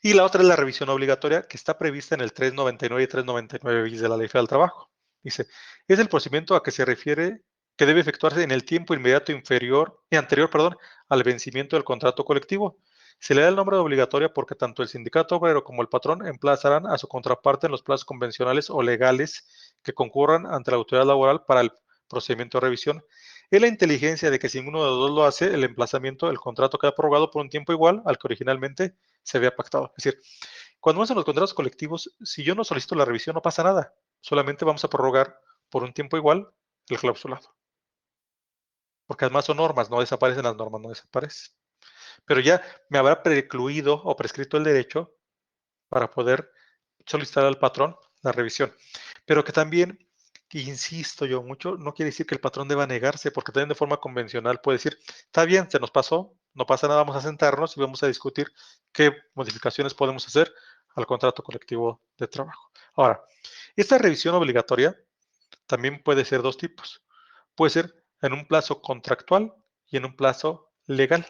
Y la otra es la revisión obligatoria, que está prevista en el 399 y 399 bis de la Ley Federal del Trabajo. Dice, es el procedimiento a que se refiere que debe efectuarse en el tiempo inmediato anterior, al vencimiento del contrato colectivo. Se le da el nombre de obligatoria porque tanto el sindicato obrero como el patrón emplazarán a su contraparte en los plazos convencionales o legales que concurran ante la autoridad laboral para el procedimiento de revisión. Es la inteligencia de que si uno de los dos lo hace, el emplazamiento del contrato queda prorrogado por un tiempo igual al que originalmente se había pactado. Es decir, cuando hacen los contratos colectivos, si yo no solicito la revisión, no pasa nada. Solamente vamos a prorrogar por un tiempo igual el clausulado. Porque además son normas, no desaparecen las normas, no desaparecen. Pero ya me habrá precluido o prescrito el derecho para poder solicitar al patrón la revisión. Pero que también, insisto yo mucho, no quiere decir que el patrón deba negarse, porque también de forma convencional puede decir, está bien, se nos pasó, no pasa nada, vamos a sentarnos y vamos a discutir qué modificaciones podemos hacer al contrato colectivo de trabajo. Ahora, esta revisión obligatoria también puede ser 2 tipos. Puede ser en un plazo contractual y en un plazo legal.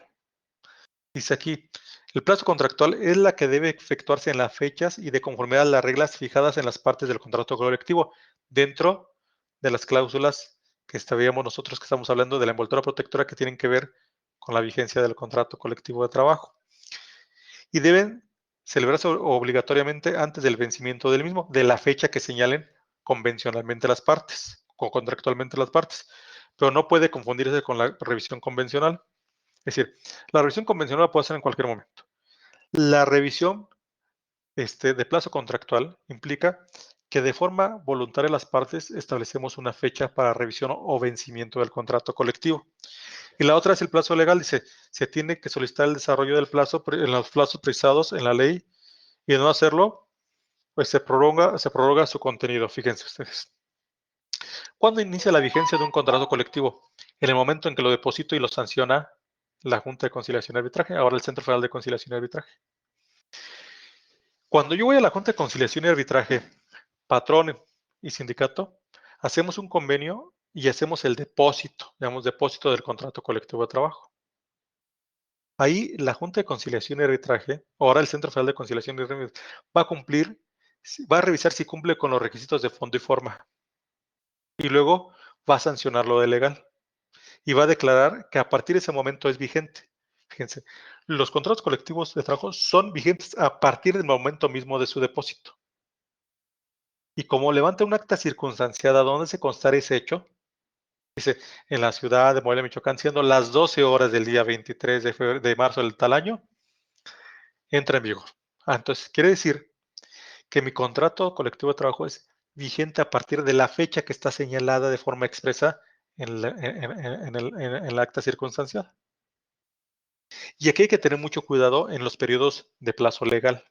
Dice aquí, el plazo contractual es la que debe efectuarse en las fechas y de conformidad a las reglas fijadas en las partes del contrato colectivo, dentro de las cláusulas que sabíamos nosotros que estamos hablando de la envoltura protectora que tienen que ver con la vigencia del contrato colectivo de trabajo. Y deben celebrarse obligatoriamente antes del vencimiento del mismo, de la fecha que señalen convencionalmente las partes, o contractualmente las partes, pero no puede confundirse con la revisión convencional. Es decir, la revisión convencional la puedo hacer en cualquier momento. La revisión de plazo contractual implica que de forma voluntaria las partes establecemos una fecha para revisión o vencimiento del contrato colectivo. Y la otra es el plazo legal. Dice, se tiene que solicitar el desarrollo del plazo en los plazos precisados en la ley y de no hacerlo, pues se prorroga su contenido. Fíjense ustedes. ¿Cuándo inicia la vigencia de un contrato colectivo? En el momento en que lo deposito y lo sanciona la Junta de Conciliación y Arbitraje, ahora el Centro Federal de Conciliación y Arbitraje. Cuando yo voy a la Junta de Conciliación y Arbitraje, patrón y sindicato, hacemos un convenio y hacemos el depósito, llamamos depósito del contrato colectivo de trabajo. Ahí la Junta de Conciliación y Arbitraje, ahora el Centro Federal de Conciliación y Arbitraje, va a revisar si cumple con los requisitos de fondo y forma. Y luego va a sancionar lo de legal. Y va a declarar que a partir de ese momento es vigente. Fíjense, los contratos colectivos de trabajo son vigentes a partir del momento mismo de su depósito. Y como levanta un acta circunstanciada donde se constara ese hecho, dice, en la ciudad de Morelia, Michoacán, siendo las 12 horas del día 23 de marzo del tal año, entra en vigor. Entonces, quiere decir que mi contrato colectivo de trabajo es vigente a partir de la fecha que está señalada de forma expresa en el acta circunstancial. Y aquí hay que tener mucho cuidado en los periodos de plazo legal,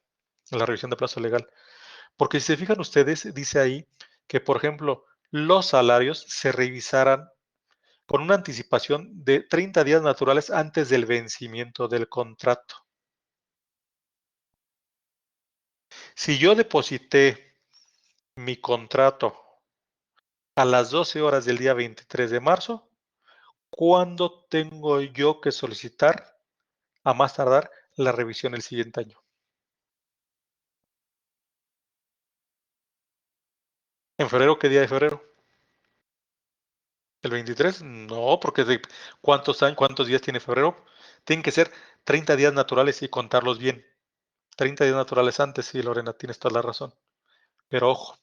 en la revisión de plazo legal, porque si se fijan ustedes, dice ahí que, por ejemplo, los salarios se revisarán con una anticipación de 30 días naturales antes del vencimiento del contrato. Si yo deposité mi contrato a las 12 horas del día 23 de marzo, ¿cuándo tengo yo que solicitar, a más tardar, la revisión el siguiente año? ¿En febrero? ¿Qué día de febrero? ¿El 23? No, porque ¿cuántos días tiene febrero? Tienen que ser 30 días naturales y contarlos bien. 30 días naturales antes, sí, Lorena, tienes toda la razón. Pero ojo,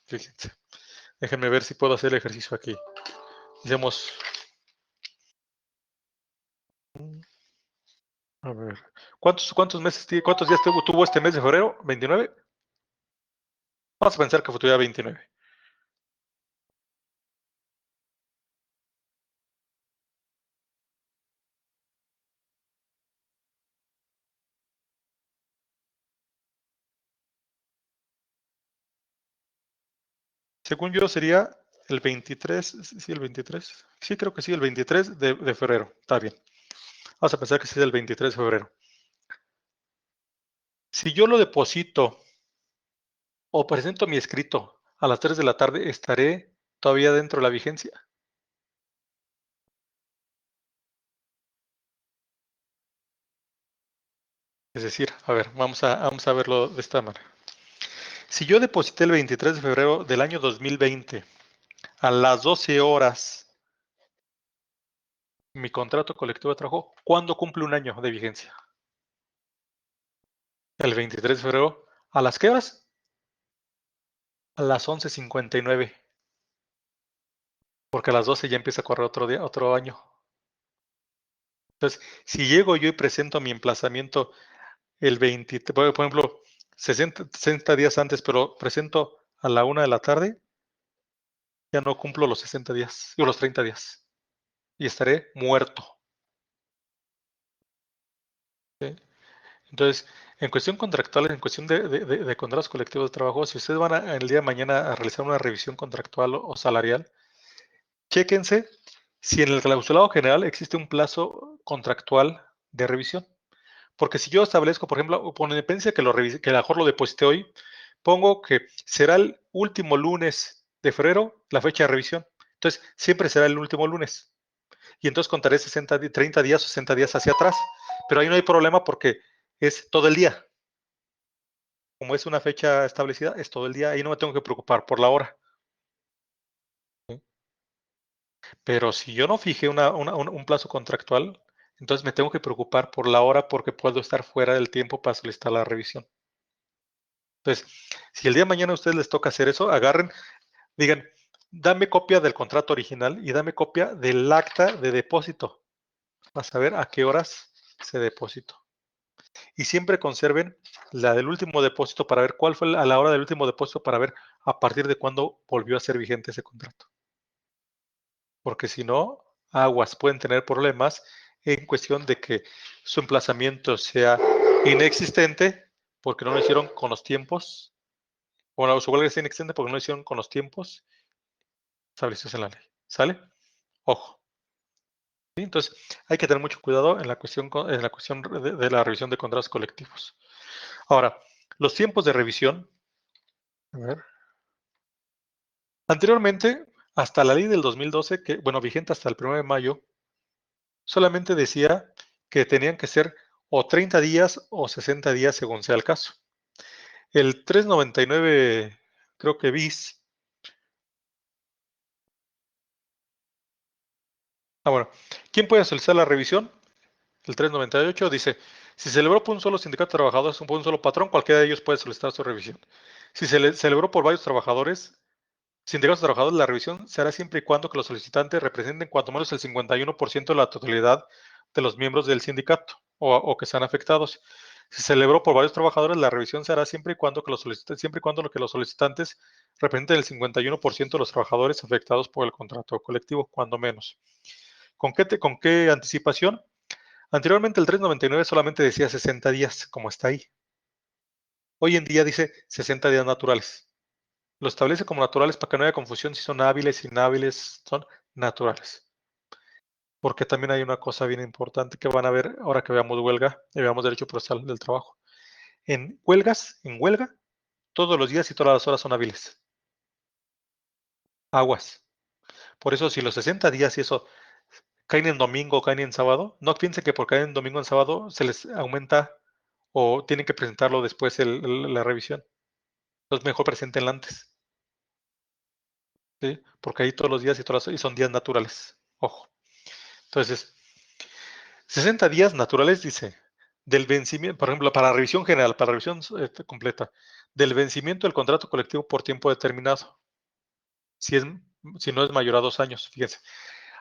fíjense. Déjenme ver si puedo hacer el ejercicio aquí. Hacemos, a ver, cuántos días tuvo este mes de febrero? ¿29? Vamos a pensar que tuviera 29. Según yo sería el 23, sí, el 23. Sí, creo que sí, el 23 de febrero. Está bien. Vamos a pensar que sí es el 23 de febrero. Si yo lo deposito o presento mi escrito a las 3 de la tarde, ¿estaré todavía dentro de la vigencia? Es decir, a ver, vamos a verlo de esta manera. Si yo deposité el 23 de febrero del año 2020 a las 12 horas mi contrato colectivo de trabajo, ¿cuándo cumple un año de vigencia? El 23 de febrero. ¿A las qué horas? A las 11:59. Porque a las 12 ya empieza a correr otro día, otro año. Entonces, si llego yo y presento mi emplazamiento el 20, por ejemplo, 60 días antes, pero presento a la 1 de la tarde, ya no cumplo los 60 días, o los 30 días, y estaré muerto. ¿Sí? Entonces, en cuestión contractual, en cuestión de contratos colectivos de trabajo, si ustedes van el día de mañana a realizar una revisión contractual o salarial, chéquense si en el clausulado general existe un plazo contractual de revisión. Porque si yo establezco, por ejemplo, con independencia que que a lo mejor lo deposité hoy, pongo que será el último lunes de febrero la fecha de revisión. Entonces, siempre será el último lunes. Y entonces contaré 30 días, 60 días hacia atrás. Pero ahí no hay problema porque es todo el día. Como es una fecha establecida, es todo el día. Ahí no me tengo que preocupar por la hora. ¿Sí? Pero si yo no fijé un plazo contractual, entonces me tengo que preocupar por la hora porque puedo estar fuera del tiempo para solicitar la revisión. Entonces, si el día de mañana a ustedes les toca hacer eso, agarren, digan, dame copia del contrato original y dame copia del acta de depósito para saber a qué horas se depositó. Y siempre conserven la del último depósito para ver cuál fue a la hora del último depósito para ver a partir de cuándo volvió a ser vigente ese contrato. Porque si no, aguas pueden tener problemas en cuestión de que su emplazamiento sea inexistente porque no lo hicieron con los tiempos. Bueno, su huelga es inexistente porque no lo hicieron con los tiempos establecidos en la ley. ¿Sale? Ojo. ¿Sí? Entonces, hay que tener mucho cuidado en la cuestión de la revisión de contratos colectivos. Ahora, los tiempos de revisión. A ver. Anteriormente, hasta la ley del 2012, que, bueno, vigente hasta el 1 de mayo, solamente decía que tenían que ser o 30 días o 60 días según sea el caso. El 399, creo que bis. Bueno, ¿quién puede solicitar la revisión? El 398 dice, si se celebró por un solo sindicato de trabajadores o por un solo patrón, cualquiera de ellos puede solicitar su revisión. Si se celebró por varios trabajadores, sindicatos de trabajadores, la revisión se hará siempre y cuando que los solicitantes representen cuanto menos el 51% de la totalidad de los miembros del sindicato o que sean afectados. Se celebró por varios trabajadores, la revisión se hará siempre y cuando lo que los solicitantes representen el 51% de los trabajadores afectados por el contrato colectivo, cuando menos. ¿Con qué anticipación? Anteriormente el 399 solamente decía 60 días, como está ahí. Hoy en día dice 60 días naturales. Lo establece como naturales para que no haya confusión si son hábiles, inhábiles, son naturales. Porque también hay una cosa bien importante que van a ver ahora que veamos huelga y veamos derecho procesal del trabajo. En huelga, todos los días y todas las horas son hábiles. Aguas. Por eso, si los 60 días y eso caen en domingo o caen en sábado, no piensen que por caer en domingo o en sábado se les aumenta o tienen que presentarlo después la revisión. Entonces, mejor preséntenla antes. ¿Sí? Porque ahí todos los días y son días naturales. Ojo. Entonces, 60 días naturales, dice, del vencimiento, por ejemplo, para revisión general, para revisión completa, del vencimiento del contrato colectivo por tiempo determinado, si, es, si no es mayor a 2 años, fíjense.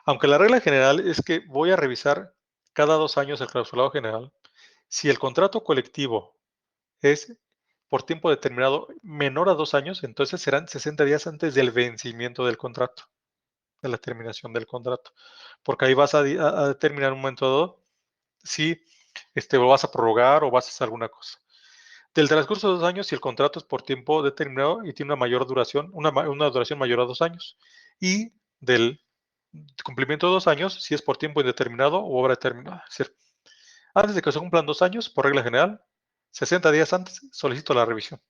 Aunque la regla general es que voy a revisar cada 2 años el clausulado general, si el contrato colectivo es por tiempo determinado menor a 2 años, entonces serán 60 días antes del vencimiento del contrato, de la terminación del contrato, porque ahí vas a determinar en un momento dado si lo vas a prorrogar o vas a hacer alguna cosa. Del transcurso de 2 años, si el contrato es por tiempo determinado y tiene una mayor duración, una duración mayor a 2 años. Y del cumplimiento de 2 años, si es por tiempo indeterminado o obra determinada. Es decir, antes de que se cumplan 2 años, por regla general, 60 días antes solicito la revisión.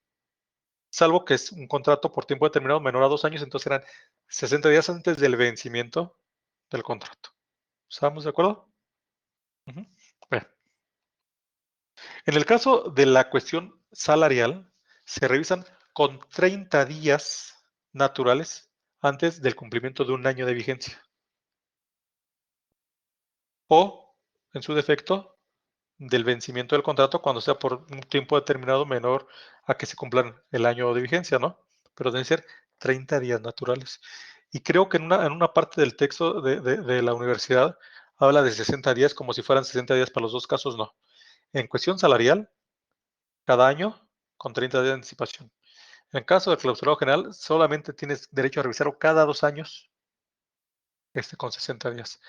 Salvo que es un contrato por tiempo determinado menor a 2 años, entonces serán 60 días antes del vencimiento del contrato. ¿Estamos de acuerdo? Bien. En el caso de la cuestión salarial, se revisan con 30 días naturales antes del cumplimiento de un año de vigencia. O, en su defecto, del vencimiento del contrato cuando sea por un tiempo determinado menor a que se cumplan el año de vigencia, ¿no? Pero deben ser 30 días naturales. Y creo que en una parte del texto de la universidad habla de 60 días como si fueran 60 días para los dos casos, no. En cuestión salarial, cada año con 30 días de anticipación. En el caso del clausurado general, solamente tienes derecho a revisarlo cada 2 años, con 60 días.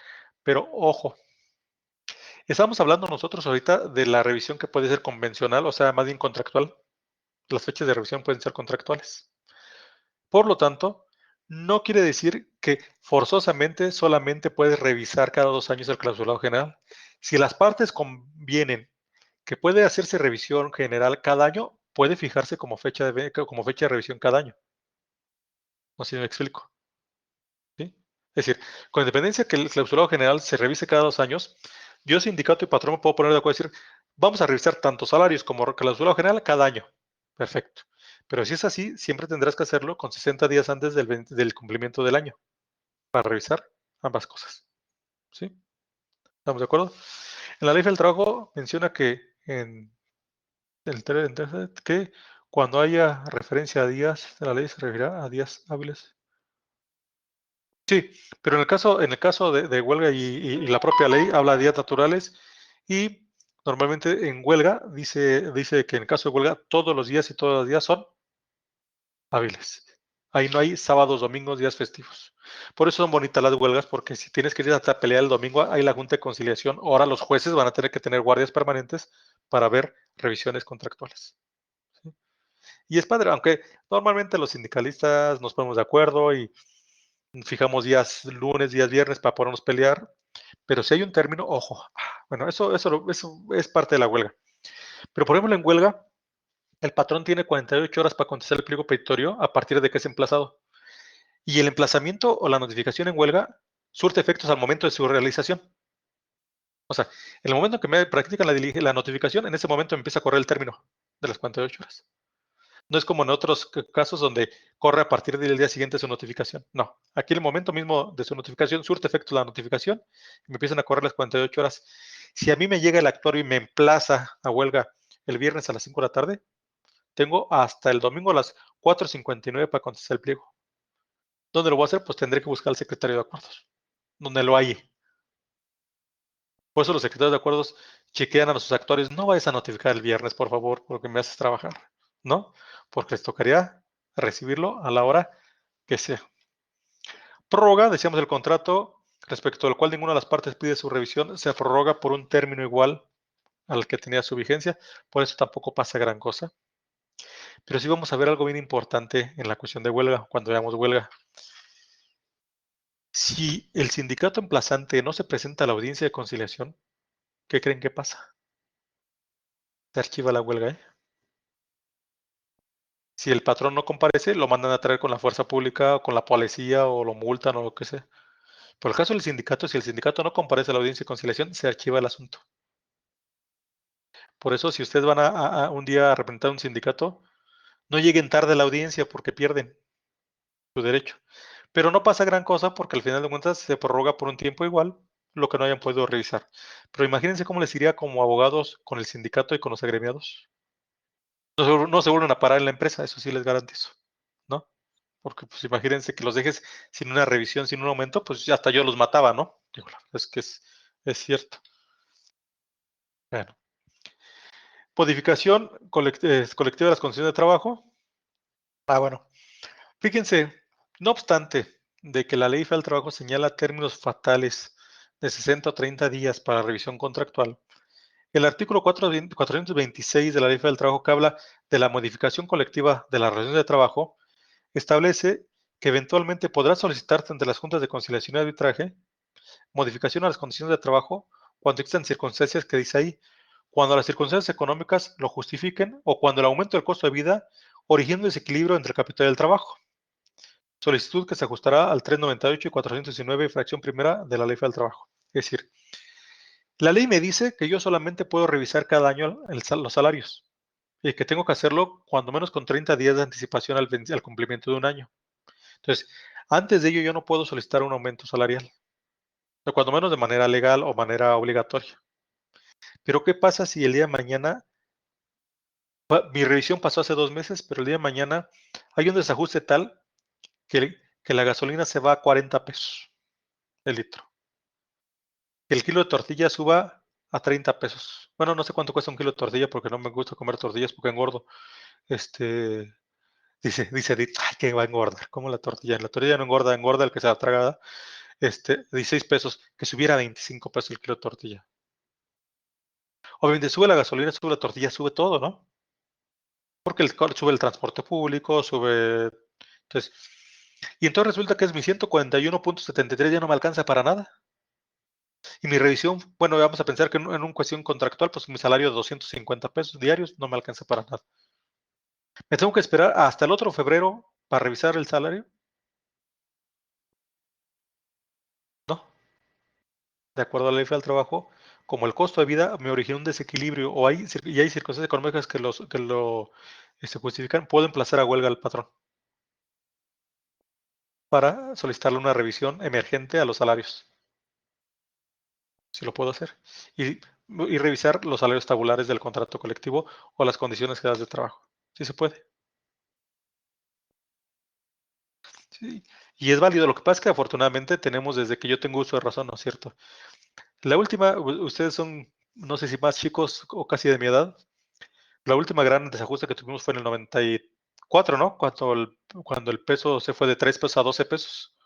Pero ojo, estamos hablando nosotros ahorita de la revisión que puede ser convencional, o sea, más bien contractual. Las fechas de revisión pueden ser contractuales. Por lo tanto, no quiere decir que forzosamente solamente puedes revisar cada 2 años el clausurado general. Si las partes convienen que puede hacerse revisión general cada año, puede fijarse como fecha de revisión cada año. No sé si me explico. ¿Sí? Es decir, con independencia que el clausurado general se revise cada 2 años, yo, sindicato y patrón, me puedo poner de acuerdo y decir, vamos a revisar tanto salarios como clausurado general cada año. Perfecto. Pero si es así, siempre tendrás que hacerlo con 60 días antes del cumplimiento del año para revisar ambas cosas. ¿Sí? ¿Estamos de acuerdo? En la ley del trabajo menciona que que cuando haya referencia a días de la ley se referirá a días hábiles. Sí, pero en el caso de huelga y la propia ley habla de días naturales y normalmente en huelga dice que en caso de huelga todos los días y todos los días son hábiles. Ahí no hay sábados, domingos, días festivos. Por eso son bonitas las huelgas, porque si tienes que ir hasta pelear el domingo, hay la Junta de Conciliación. Ahora los jueces van a tener que tener guardias permanentes para ver revisiones contractuales. ¿Sí? Y es padre, aunque normalmente los sindicalistas nos ponemos de acuerdo y fijamos días lunes, días viernes para podernos pelear, pero si hay un término, ojo, bueno, eso es parte de la huelga. Pero por ejemplo, en huelga, el patrón tiene 48 horas para contestar el pliego petitorio a partir de que es emplazado. Y el emplazamiento o la notificación en huelga surte efectos al momento de su realización. O sea, en el momento que me practican la notificación, en ese momento empieza a correr el término de las 48 horas. No es como en otros casos donde corre a partir del día siguiente su notificación. No, aquí en el momento mismo de su notificación surte efecto la notificación y me empiezan a correr las 48 horas. Si a mí me llega el actuario y me emplaza a huelga el viernes a las 5 de la tarde, tengo hasta el domingo a las 4:59 para contestar el pliego. ¿Dónde lo voy a hacer? Pues tendré que buscar al secretario de acuerdos, donde lo hay. Por eso los secretarios de acuerdos chequean a sus actores, no vayas a notificar el viernes, por favor, porque me haces trabajar, ¿no? Porque les tocaría recibirlo a la hora que sea. Prórroga, decíamos el contrato respecto al cual ninguna de las partes pide su revisión, se prorroga por un término igual al que tenía su vigencia, por eso tampoco pasa gran cosa. Pero sí vamos a ver algo bien importante en la cuestión de huelga, cuando veamos huelga. Si el sindicato emplazante no se presenta a la audiencia de conciliación, ¿qué creen que pasa? Se archiva la huelga, ¿eh? Si el patrón no comparece, lo mandan a traer con la fuerza pública o con la policía o lo multan o lo que sea. Por el caso del sindicato, si el sindicato no comparece a la audiencia de conciliación, se archiva el asunto. Por eso, si ustedes van a un día a representar un sindicato, no lleguen tarde a la audiencia porque pierden su derecho. Pero no pasa gran cosa porque al final de cuentas se prorroga por un tiempo igual lo que no hayan podido revisar. Pero imagínense cómo les iría como abogados con el sindicato y con los agremiados. No se vuelven a parar en la empresa, eso sí les garantizo, ¿no? Porque pues imagínense que los dejes sin una revisión, sin un aumento, pues ya hasta yo los mataba, ¿no? Digo, es que es cierto. Bueno, modificación colectiva de las condiciones de trabajo. Bueno, fíjense, no obstante de que la Ley Federal del Trabajo señala términos fatales de 60 o 30 días para revisión contractual, el artículo 426 de la Ley Federal del Trabajo, que habla de la modificación colectiva de las relaciones de trabajo, establece que eventualmente podrá solicitarse ante las juntas de conciliación y arbitraje modificación a las condiciones de trabajo cuando existan circunstancias que dice ahí, cuando las circunstancias económicas lo justifiquen o cuando el aumento del costo de vida origine un desequilibrio entre el capital y el trabajo. Solicitud que se ajustará al 398 y 419, fracción primera de la Ley Federal del Trabajo. Es decir, la ley me dice que yo solamente puedo revisar cada año los salarios y que tengo que hacerlo cuando menos con 30 días de anticipación al cumplimiento de un año. Entonces, antes de ello yo no puedo solicitar un aumento salarial, o cuando menos de manera legal o manera obligatoria. Pero ¿qué pasa si el día de mañana, mi revisión pasó hace 2 meses, pero el día de mañana hay un desajuste tal que la gasolina se va a 40 pesos el litro? Que el kilo de tortilla suba a 30 pesos. Bueno, no sé cuánto cuesta un kilo de tortilla porque no me gusta comer tortillas porque engordo. Este, dice Edith, ay, que va a engordar, como la tortilla. La tortilla no engorda, engorda el que se la tragada. 16 pesos, que subiera a 25 pesos el kilo de tortilla. Obviamente sube la gasolina, sube la tortilla, sube todo, ¿no? Porque sube el transporte público, sube. Entonces, y entonces resulta que es mi 141.73 ya no me alcanza para nada. Y mi revisión, bueno, vamos a pensar que en una cuestión contractual, pues mi salario de 250 pesos diarios no me alcanza para nada. ¿Me tengo que esperar hasta el otro febrero para revisar el salario? No, de acuerdo a la ley federal del trabajo, como el costo de vida me origina un desequilibrio o hay circunstancias económicas que lo justifican, puedo emplazar a huelga al patrón para solicitarle una revisión emergente a los salarios. Si lo puedo hacer. Y revisar los salarios tabulares del contrato colectivo o las condiciones que das de trabajo. Sí se puede. Sí. Y es válido. Lo que pasa es que afortunadamente tenemos desde que yo tengo uso de razón, ¿no es cierto? La última, ustedes son, no sé si más chicos o casi de mi edad. La última gran desajuste que tuvimos fue en el 94, ¿no? Cuando el peso se fue de 3 pesos a 12 pesos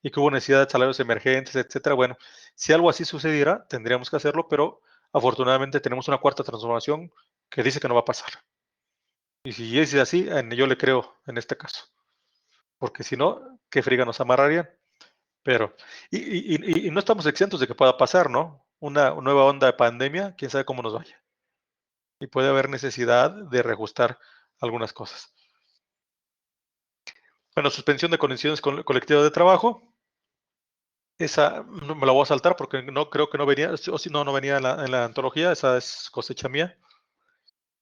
y que hubo necesidad de salarios emergentes, etcétera. Bueno, si algo así sucediera, tendríamos que hacerlo, pero afortunadamente tenemos una cuarta transformación que dice que no va a pasar. Y si es así, yo le creo en este caso, porque si no, qué friga nos amarrarían. Pero, y no estamos exentos de que pueda pasar, ¿no? Una nueva onda de pandemia, quién sabe cómo nos vaya. Y puede haber necesidad de reajustar algunas cosas. Bueno, suspensión de condiciones colectivas de trabajo. Esa no me la voy a saltar porque no creo que no venía, o si no, no venía en la antología, esa es cosecha mía.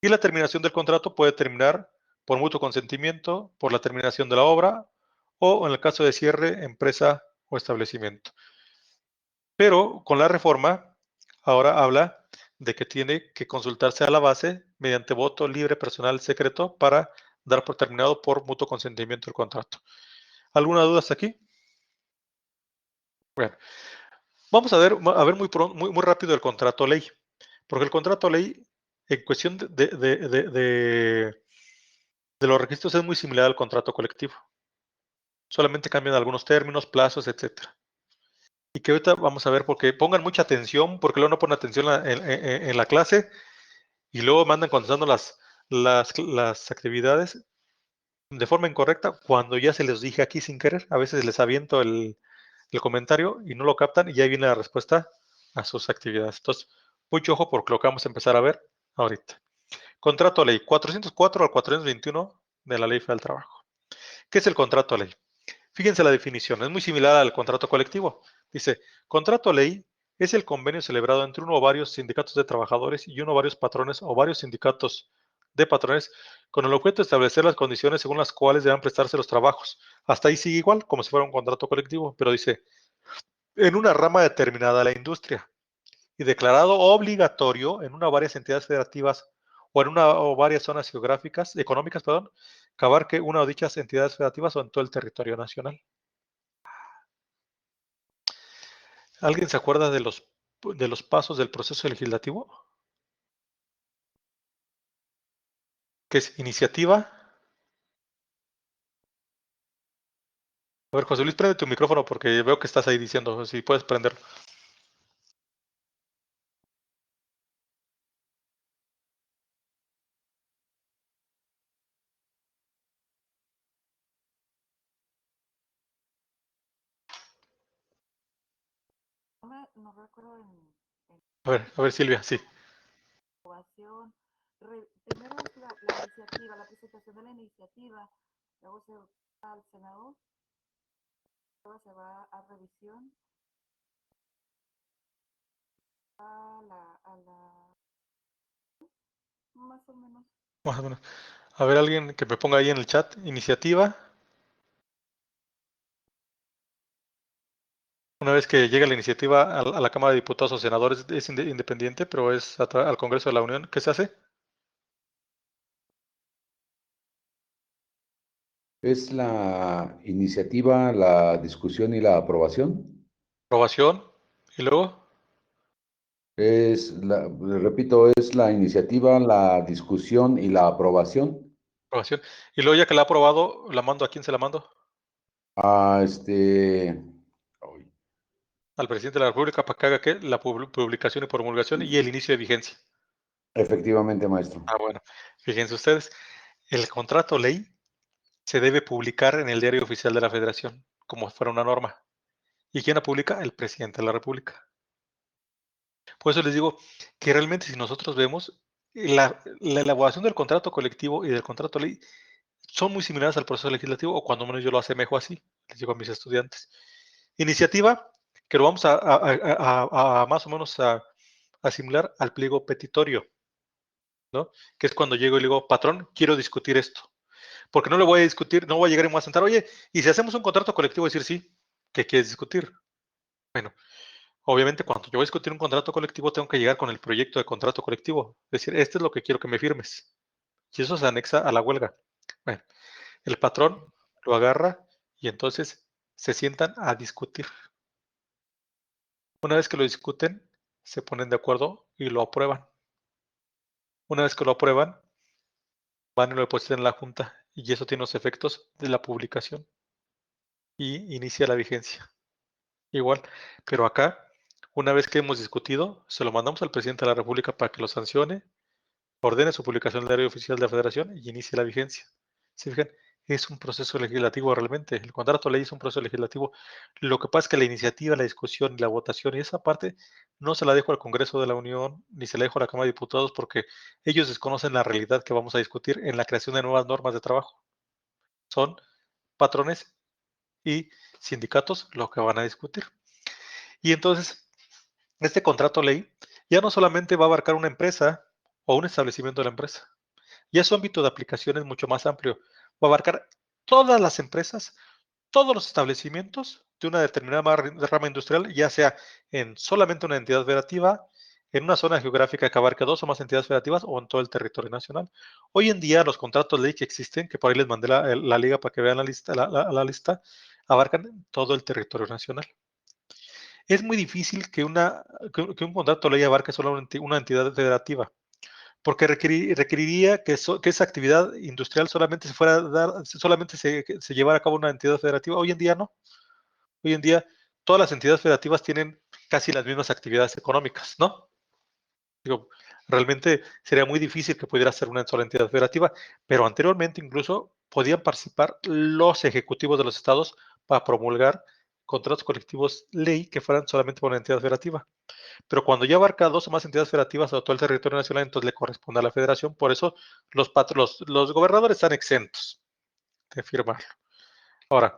Y la terminación del contrato puede terminar por mutuo consentimiento, por la terminación de la obra o en el caso de cierre, empresa o establecimiento. Pero con la reforma, ahora habla de que tiene que consultarse a la base mediante voto libre, personal, secreto para dar por terminado por mutuo consentimiento el contrato. ¿Alguna duda hasta aquí? Bueno, vamos a ver muy rápido el contrato ley. Porque el contrato ley, en cuestión de los requisitos, es muy similar al contrato colectivo. Solamente cambian algunos términos, plazos, etcétera. Y que ahorita vamos a ver, porque pongan mucha atención, porque luego no ponen atención en la clase y luego mandan contestando las actividades de forma incorrecta cuando ya se les dije aquí sin querer. A veces les aviento el comentario y no lo captan y ya viene la respuesta a sus actividades. Entonces, mucho ojo porque lo que vamos a empezar a ver ahorita. Contrato ley 404 al 421 de la Ley Federal del Trabajo. ¿Qué es el contrato ley? Fíjense la definición, es muy similar al contrato colectivo. Dice, contrato ley es el convenio celebrado entre uno o varios sindicatos de trabajadores y uno o varios patrones o varios sindicatos de patrones con el objeto de establecer las condiciones según las cuales deban prestarse los trabajos. Hasta ahí sigue igual, como si fuera un contrato colectivo, pero dice, en una rama determinada de la industria y declarado obligatorio en una o varias entidades federativas o en una o varias zonas geográficas, económicas, perdón, que abarque una o dichas entidades federativas o en todo el territorio nacional. ¿Alguien se acuerda de los pasos del proceso legislativo? ¿Qué es iniciativa? A ver, José Luis, prende tu micrófono porque veo que estás ahí diciendo, si puedes prenderlo. No recuerdo A ver, Silvia, sí. aprobación. Primero es la iniciativa, la presentación de la iniciativa, luego se va al senador, luego se va a revisión, a la más o menos. Más o menos. A ver, alguien que me ponga ahí en el chat, iniciativa. Una vez que llega la iniciativa a la Cámara de Diputados o Senadores, es independiente, pero es al Congreso de la Unión. ¿Qué se hace? Es la iniciativa, la discusión y la aprobación. Aprobación. Y luego, Repito, es la iniciativa, la discusión y la aprobación. aprobación. Y luego ya que la ha aprobado, la mando. ¿A quién se la mando? A ay, Al presidente de la República para que haga ¿qué? La publicación y promulgación y el inicio de vigencia. efectivamente, maestro. Ah, bueno. Fíjense ustedes, el contrato ley se debe publicar en el Diario Oficial de la Federación, como si fuera una norma. ¿Y quién la publica? El presidente de la República. Por eso les digo que realmente si nosotros vemos la elaboración del contrato colectivo y del contrato ley son muy similares al proceso legislativo, o cuando menos yo lo asemejo así, les digo a mis estudiantes. Iniciativa, que lo vamos a más o menos a asimilar al pliego petitorio, ¿no? Que es cuando llego y le digo, patrón, quiero discutir esto. Porque no le voy a discutir, no voy a llegar y me voy a sentar, oye, y si hacemos un contrato colectivo, decir sí, ¿qué quieres discutir? Bueno, obviamente cuando yo voy a discutir un contrato colectivo, tengo que llegar con el proyecto de contrato colectivo. Es decir, este es lo que quiero que me firmes. Y eso se anexa a la huelga. Bueno, el patrón lo agarra y entonces se sientan a discutir. Una vez que lo discuten, se ponen de acuerdo y lo aprueban. Una vez que lo aprueban, van y lo depositan en la junta y eso tiene los efectos de la publicación y inicia la vigencia. Igual, pero acá, una vez que hemos discutido, se lo mandamos al presidente de la República para que lo sancione, ordene su publicación en el Diario Oficial de la Federación y inicie la vigencia. ¿Se fijan? Es un proceso legislativo realmente. El contrato de ley es un proceso legislativo. Lo que pasa es que la iniciativa, la discusión y la votación y esa parte no se la dejo al Congreso de la Unión ni se la dejo a la Cámara de Diputados porque ellos desconocen la realidad que vamos a discutir en la creación de nuevas normas de trabajo. Son patrones y sindicatos lo que van a discutir. Y entonces, este contrato ley ya no solamente va a abarcar una empresa o un establecimiento de la empresa, ya su ámbito de aplicación es mucho más amplio. Va a abarcar todas las empresas, todos los establecimientos de una determinada rama industrial, ya sea en solamente una entidad federativa, en una zona geográfica que abarque dos o más entidades federativas o en todo el territorio nacional. Hoy en día los contratos ley que existen, que por ahí les mandé la liga para que vean la lista, la lista, abarcan todo el territorio nacional. es muy difícil que que un contrato de ley abarque solo una entidad federativa, porque requeriría que esa actividad industrial solamente se llevara a cabo en una entidad federativa. Hoy en día no. Hoy en día todas las entidades federativas tienen casi las mismas actividades económicas, ¿no? Digo, realmente sería muy difícil que pudiera ser una sola entidad federativa, pero anteriormente incluso podían participar los ejecutivos de los estados para promulgar contratos colectivos ley que fueran solamente por una entidad federativa. Pero cuando ya abarca dos o más entidades federativas a todo el territorio nacional, entonces le corresponde a la federación. Por eso los gobernadores están exentos de firmarlo. Ahora,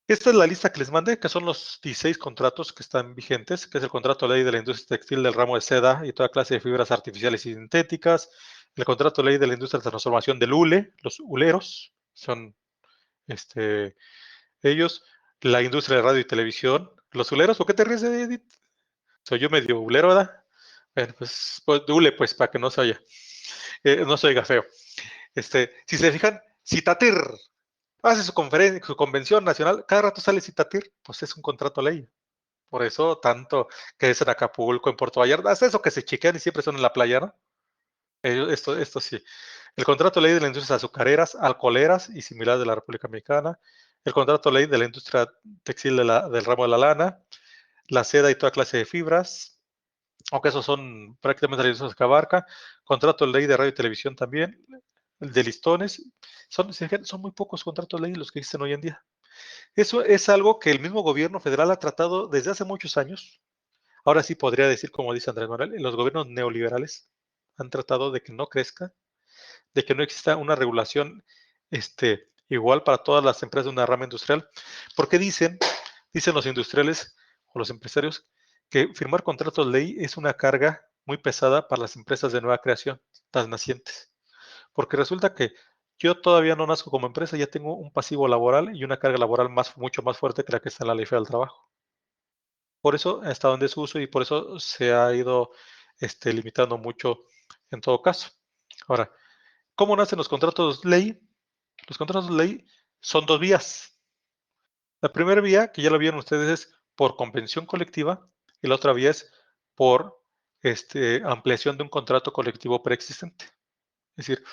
esta es la lista que les mandé, que son los 16 contratos que están vigentes, que es el contrato de ley de la industria textil del ramo de seda y toda clase de fibras artificiales y sintéticas, el contrato de ley de la industria de transformación del hule, los huleros, son ellos, la industria de radio y televisión, los huleros. ¿Por qué te ríes, Edith? Soy yo medio hulero, ¿verdad? Bueno, pues hule, pues, para que no se oiga, no se oiga feo. Si se fijan, Citatir hace su convención nacional, cada rato sale Citatir, pues es un contrato ley. Por eso tanto que es en Acapulco, en Puerto Vallarta, hasta eso que se chiquean y siempre son en la playa, ¿no? Esto sí. El contrato ley de las industrias azucareras, alcoholeras y similares de la República Mexicana, el contrato ley de la industria textil del ramo de la lana, la seda y toda clase de fibras, aunque esos son prácticamente las industrias que abarca, contrato de ley de radio y televisión también, el de listones, son muy pocos contratos de ley los que existen hoy en día. Eso es algo que el mismo gobierno federal ha tratado desde hace muchos años. Ahora sí podría decir, como dice Andrés Manuel, los gobiernos neoliberales han tratado de que no crezca, de que no exista una regulación igual para todas las empresas de una rama industrial, porque dicen los industriales o los empresarios que firmar contratos de ley es una carga muy pesada para las empresas de nueva creación, las nacientes, porque resulta que yo todavía no nazco como empresa, ya tengo un pasivo laboral y una carga laboral mucho más fuerte que la que está en la Ley Federal del Trabajo. Por eso ha estado en desuso y por eso se ha ido limitando mucho en todo caso. Ahora, ¿cómo nacen los contratos ley? Los contratos ley son dos vías. La primera vía, que ya lo vieron ustedes, es por convención colectiva y la otra vía es por ampliación de un contrato colectivo preexistente. Es decir,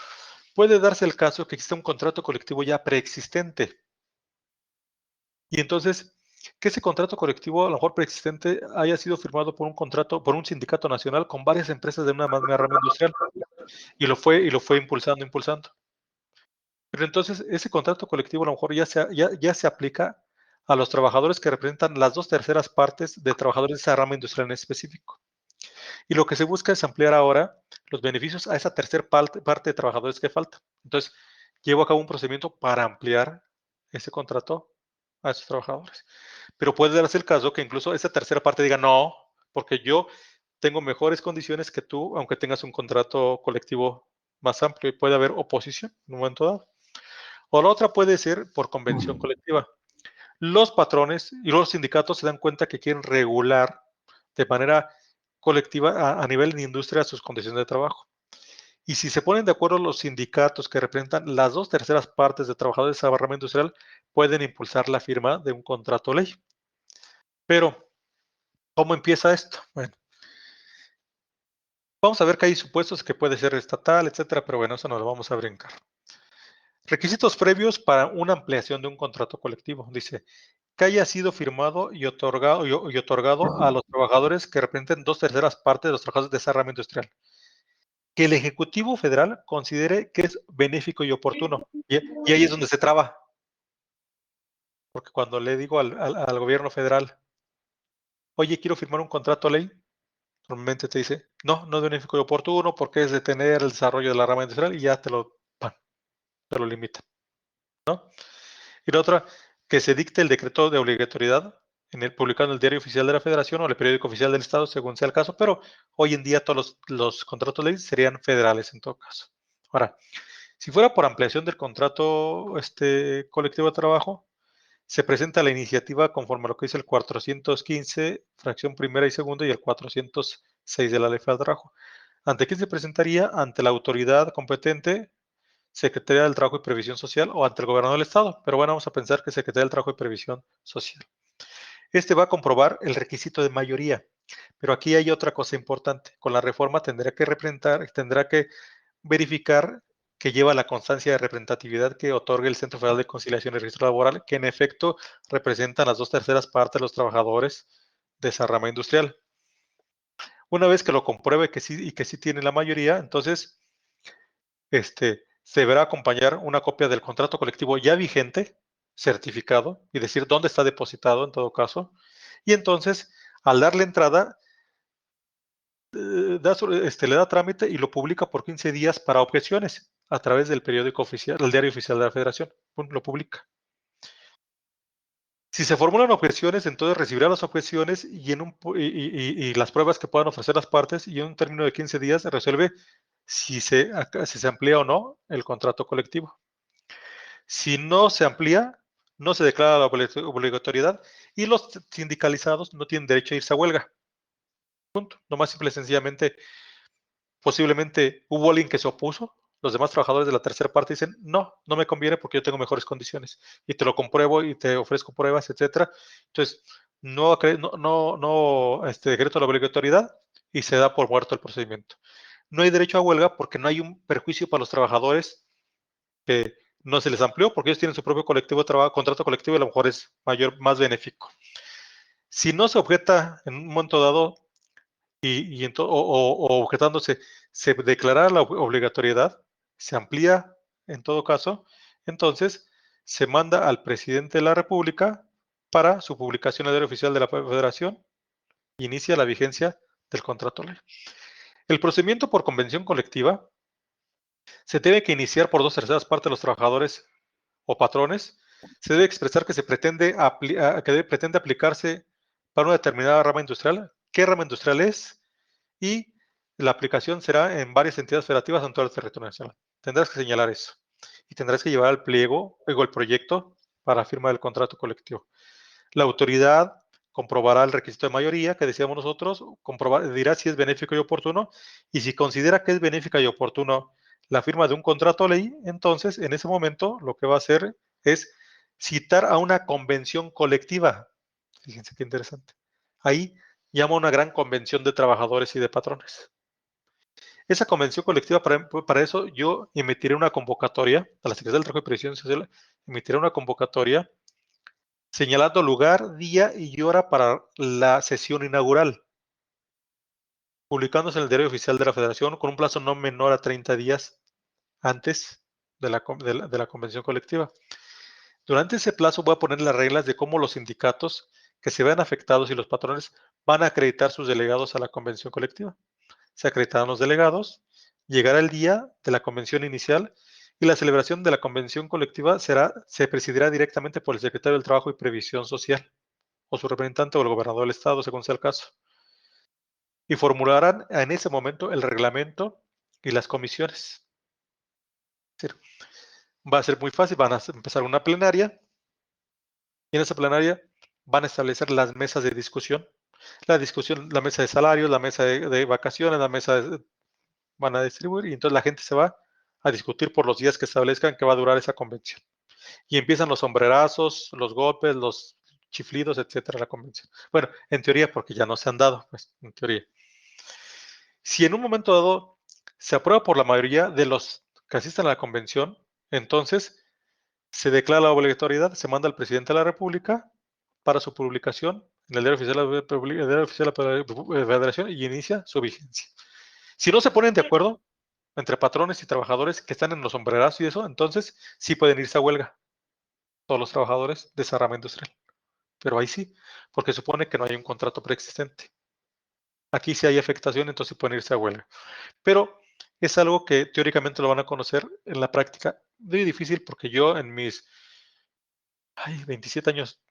puede darse el caso que exista un contrato colectivo ya preexistente y entonces que ese contrato colectivo, a lo mejor preexistente, haya sido firmado por un sindicato nacional con varias empresas de una misma rama industrial y lo fue impulsando. Pero entonces ese contrato colectivo a lo mejor ya se aplica a los trabajadores que representan las 2/3 partes de trabajadores de esa rama industrial en específico. Y lo que se busca es ampliar ahora los beneficios a esa tercera parte de trabajadores que falta. Entonces, llevo a cabo un procedimiento para ampliar ese contrato a esos trabajadores. Pero puede darse el caso que incluso esa tercera parte diga no, porque yo tengo mejores condiciones que tú, aunque tengas un contrato colectivo más amplio y puede haber oposición en un momento dado. O la otra puede ser por convención colectiva. Los patrones y los sindicatos se dan cuenta que quieren regular de manera colectiva a nivel de industria sus condiciones de trabajo. Y si se ponen de acuerdo los sindicatos que representan las 2/3 partes de trabajadores de esa rama industrial, pueden impulsar la firma de un contrato ley. Pero, ¿cómo empieza esto? Bueno, vamos a ver que hay supuestos que puede ser estatal, etcétera, pero bueno, eso no lo vamos a brincar. Requisitos previos para una ampliación de un contrato colectivo. Dice, que haya sido firmado y otorgado a los trabajadores que representen 2/3 partes de los trabajadores de esa rama industrial. Que el Ejecutivo Federal considere que es benéfico y oportuno. Y ahí es donde se traba. Porque cuando le digo al gobierno federal, oye, quiero firmar un contrato ley, normalmente te dice, no, no es benéfico y oportuno porque es detener el desarrollo de la rama industrial y ya te lo limita. ¿No? Y la otra, que se dicte el decreto de obligatoriedad publicado en el Diario Oficial de la Federación o el Periódico Oficial del Estado, según sea el caso, pero hoy en día todos los contratos de ley serían federales en todo caso. Ahora, si fuera por ampliación del contrato colectivo de trabajo, se presenta la iniciativa conforme a lo que dice el 415, fracción primera y segunda, y el 406 de la Ley Federal del Trabajo. ¿Ante quién se presentaría? Ante la autoridad competente, Secretaría del Trabajo y Previsión Social o ante el gobernador del Estado. Pero bueno, vamos a pensar que Secretaría del Trabajo y Previsión Social. Este va a comprobar el requisito de mayoría. Pero aquí hay otra cosa importante. Con la reforma tendrá que verificar que lleva la constancia de representatividad que otorga el Centro Federal de Conciliación y Registro Laboral, que en efecto representan las 2/3 partes de los trabajadores de esa rama industrial. Una vez que lo compruebe que sí tiene la mayoría, entonces se deberá acompañar una copia del contrato colectivo ya vigente, certificado, y decir dónde está depositado en todo caso. Y entonces, al darle entrada, le da trámite y lo publica por 15 días para objeciones a través del periódico oficial, el diario oficial de la Federación. Lo publica. Si se formulan objeciones, entonces recibirá las objeciones y las pruebas que puedan ofrecer las partes, y en un término de 15 días resuelve si se amplía o no el contrato colectivo. Si no se amplía, no se declara la obligatoriedad y los sindicalizados no tienen derecho a irse a huelga. Punto. No más simple y sencillamente, posiblemente hubo alguien que se opuso, los demás trabajadores de la tercera parte dicen, no me conviene porque yo tengo mejores condiciones y te lo compruebo y te ofrezco pruebas, etcétera. Entonces, no decreto la obligatoriedad y se da por muerto el procedimiento. No hay derecho a huelga porque no hay un perjuicio para los trabajadores que no se les amplió porque ellos tienen su propio colectivo de trabajo, contrato colectivo, y a lo mejor es más benéfico. Si no se objeta en un momento dado o objetándose, se declara la obligatoriedad, se amplía en todo caso, entonces se manda al presidente de la República para su publicación en el Diario Oficial de la Federación e inicia la vigencia del contrato ley. El procedimiento por convención colectiva se debe que iniciar por 2/3 partes de los trabajadores o patrones. Se debe expresar que pretende aplicarse para una determinada rama industrial, qué rama industrial es, y la aplicación será en varias entidades federativas en todo el territorio nacional. Tendrás que señalar eso. Y tendrás que llevar al pliego, el proyecto para firma del contrato colectivo. La autoridad comprobará el requisito de mayoría que decíamos nosotros, dirá si es benéfico y oportuno, y si considera que es benéfica y oportuno la firma de un contrato ley, entonces en ese momento lo que va a hacer es citar a una convención colectiva. Fíjense qué interesante. Ahí llama a una gran convención de trabajadores y de patrones. Esa convención colectiva, para eso yo emitiré una convocatoria, a la Secretaría del Trabajo y Previsión Social, emitiré una convocatoria señalando lugar, día y hora para la sesión inaugural, publicándose en el Diario Oficial de la Federación con un plazo no menor a 30 días antes de la convención colectiva. Durante ese plazo voy a poner las reglas de cómo los sindicatos que se vean afectados y los patrones van a acreditar sus delegados a la convención colectiva. Se acreditarán los delegados, llegará el día de la convención inicial y la celebración de la convención colectiva se presidirá directamente por el secretario del Trabajo y Previsión Social o su representante o el gobernador del estado, según sea el caso. Y formularán en ese momento el reglamento y las comisiones. Va a ser muy fácil, van a empezar una plenaria y en esa plenaria van a establecer las mesas de discusión. La mesa de salarios, la mesa de vacaciones, van a distribuir y entonces la gente se va a discutir por los días que establezcan que va a durar esa convención. Y empiezan los sombrerazos, los golpes, los chiflidos, etcétera, la convención. Bueno, en teoría, porque ya no se han dado, pues, en teoría. Si en un momento dado se aprueba por la mayoría de los que asisten a la convención, entonces se declara la obligatoriedad, se manda al presidente de la República para su publicación en el Diario Oficial de la Federación y inicia su vigencia. Si no se ponen de acuerdo entre patrones y trabajadores que están en los sombrerazos y eso, entonces sí pueden irse a huelga todos los trabajadores de esa rama industrial. Pero ahí sí, porque supone que no hay un contrato preexistente. Aquí sí hay afectación, entonces sí pueden irse a huelga. Pero es algo que teóricamente lo van a conocer en la práctica. Muy difícil porque yo en mis 27 años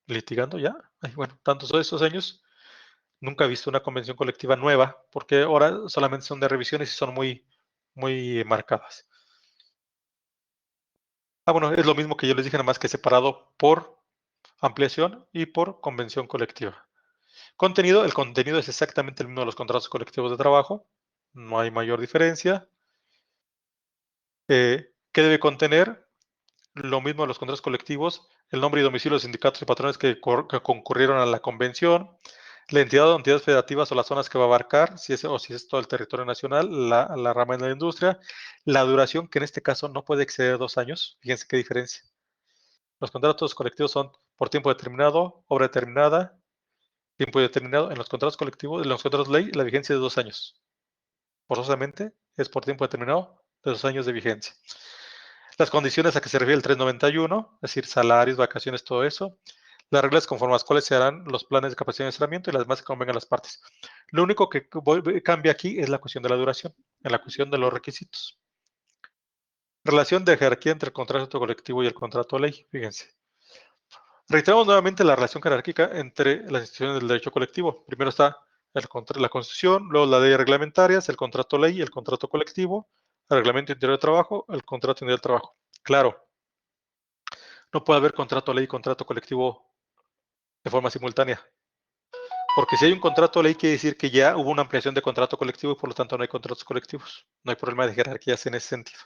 litigando ya, bueno, tantos de esos años, nunca he visto una convención colectiva nueva, porque ahora solamente son de revisiones y son muy, muy marcadas. Bueno, es lo mismo que yo les dije, nada más que separado por ampliación y por convención colectiva. El contenido es exactamente el mismo de los contratos colectivos de trabajo, no hay mayor diferencia. ¿Qué debe contener? Lo mismo de los contratos colectivos, el nombre y domicilio de los sindicatos y patrones que concurrieron a la convención, la entidad o entidades federativas o las zonas que va a abarcar, si es todo el territorio nacional, la rama de la industria, la duración, que en este caso no puede exceder 2 años. Fíjense qué diferencia. Los contratos colectivos son por tiempo determinado, obra determinada, tiempo determinado. En los contratos colectivos, en los contratos ley, la vigencia es de 2 años. Forzosamente es por tiempo determinado de 2 años de vigencia. Las condiciones a que se refiere el 391, es decir, salarios, vacaciones, todo eso. Las reglas conforme a las cuales se harán los planes de capacitación y entrenamiento y las demás que convengan las partes. Lo único que cambia aquí es la cuestión de la duración, en la cuestión de los requisitos. Relación de jerarquía entre el contrato colectivo y el contrato ley, fíjense. Reiteramos nuevamente la relación jerárquica entre las instituciones del derecho colectivo. Primero está la Constitución, luego la ley reglamentarias, el contrato ley, el contrato colectivo, el reglamento interior de trabajo, el contrato interior de trabajo. Claro, no puede haber contrato ley y contrato colectivo de forma simultánea. Porque si hay un contrato ley, quiere decir que ya hubo una ampliación de contrato colectivo y por lo tanto no hay contratos colectivos. No hay problema de jerarquías en ese sentido.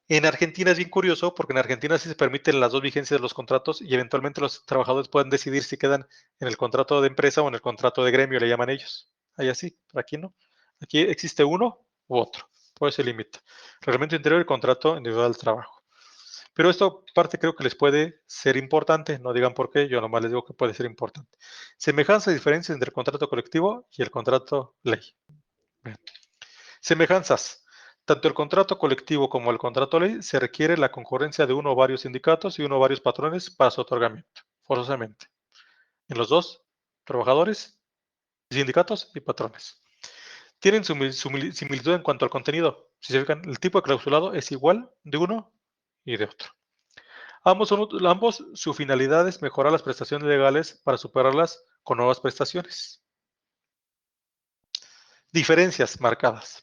En Argentina es bien curioso porque en Argentina sí se permiten las dos vigencias de los contratos y eventualmente los trabajadores pueden decidir si quedan en el contrato de empresa o en el contrato de gremio, le llaman ellos. Allá sí, pero aquí no. Aquí existe uno u otro. Por eso se limita. Reglamento interior y contrato individual del trabajo. Pero esto parte creo que les puede ser importante, no digan por qué, yo nomás les digo que puede ser importante. Semejanza y diferencias entre el contrato colectivo y el contrato ley. Bien. Semejanzas. Tanto el contrato colectivo como el contrato ley se requiere la concurrencia de uno o varios sindicatos y uno o varios patrones para su otorgamiento, forzosamente. En los dos, trabajadores, sindicatos y patrones. Tienen similitud en cuanto al contenido. Si se fijan, el tipo de clausulado es igual de uno y de otro. Ambos, su finalidad es mejorar las prestaciones legales para superarlas con nuevas prestaciones. Diferencias marcadas.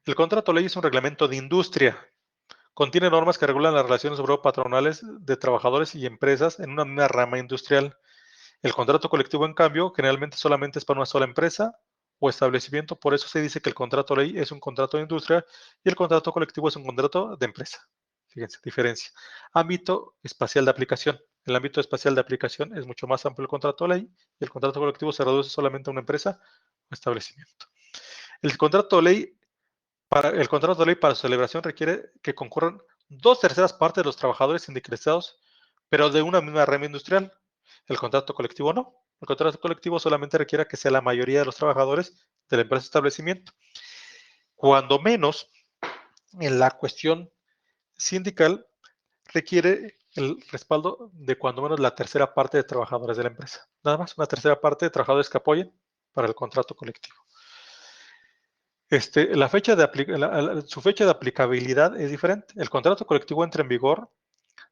El contrato ley es un reglamento de industria. Contiene normas que regulan las relaciones obrero-patronales de trabajadores y empresas en una misma rama industrial. El contrato colectivo, en cambio, generalmente solamente es para una sola empresa o establecimiento. Por eso se dice que el contrato ley es un contrato de industria y el contrato colectivo es un contrato de empresa. Fíjense, diferencia. Ámbito espacial de aplicación. El ámbito espacial de aplicación es mucho más amplio el contrato ley y el contrato colectivo se reduce solamente a una empresa o establecimiento. El contrato ley para su celebración requiere que concurran 2/3 partes de los trabajadores sindicalizados, pero de una misma rama industrial. El contrato colectivo no. El contrato colectivo solamente requiere que sea la mayoría de los trabajadores de la empresa o establecimiento. Cuando menos, en la cuestión sindical, requiere el respaldo de cuando menos la tercera parte de trabajadores de la empresa. Nada más, una tercera parte de trabajadores que apoyen para el contrato colectivo. Su fecha de aplicabilidad es diferente. El contrato colectivo entra en vigor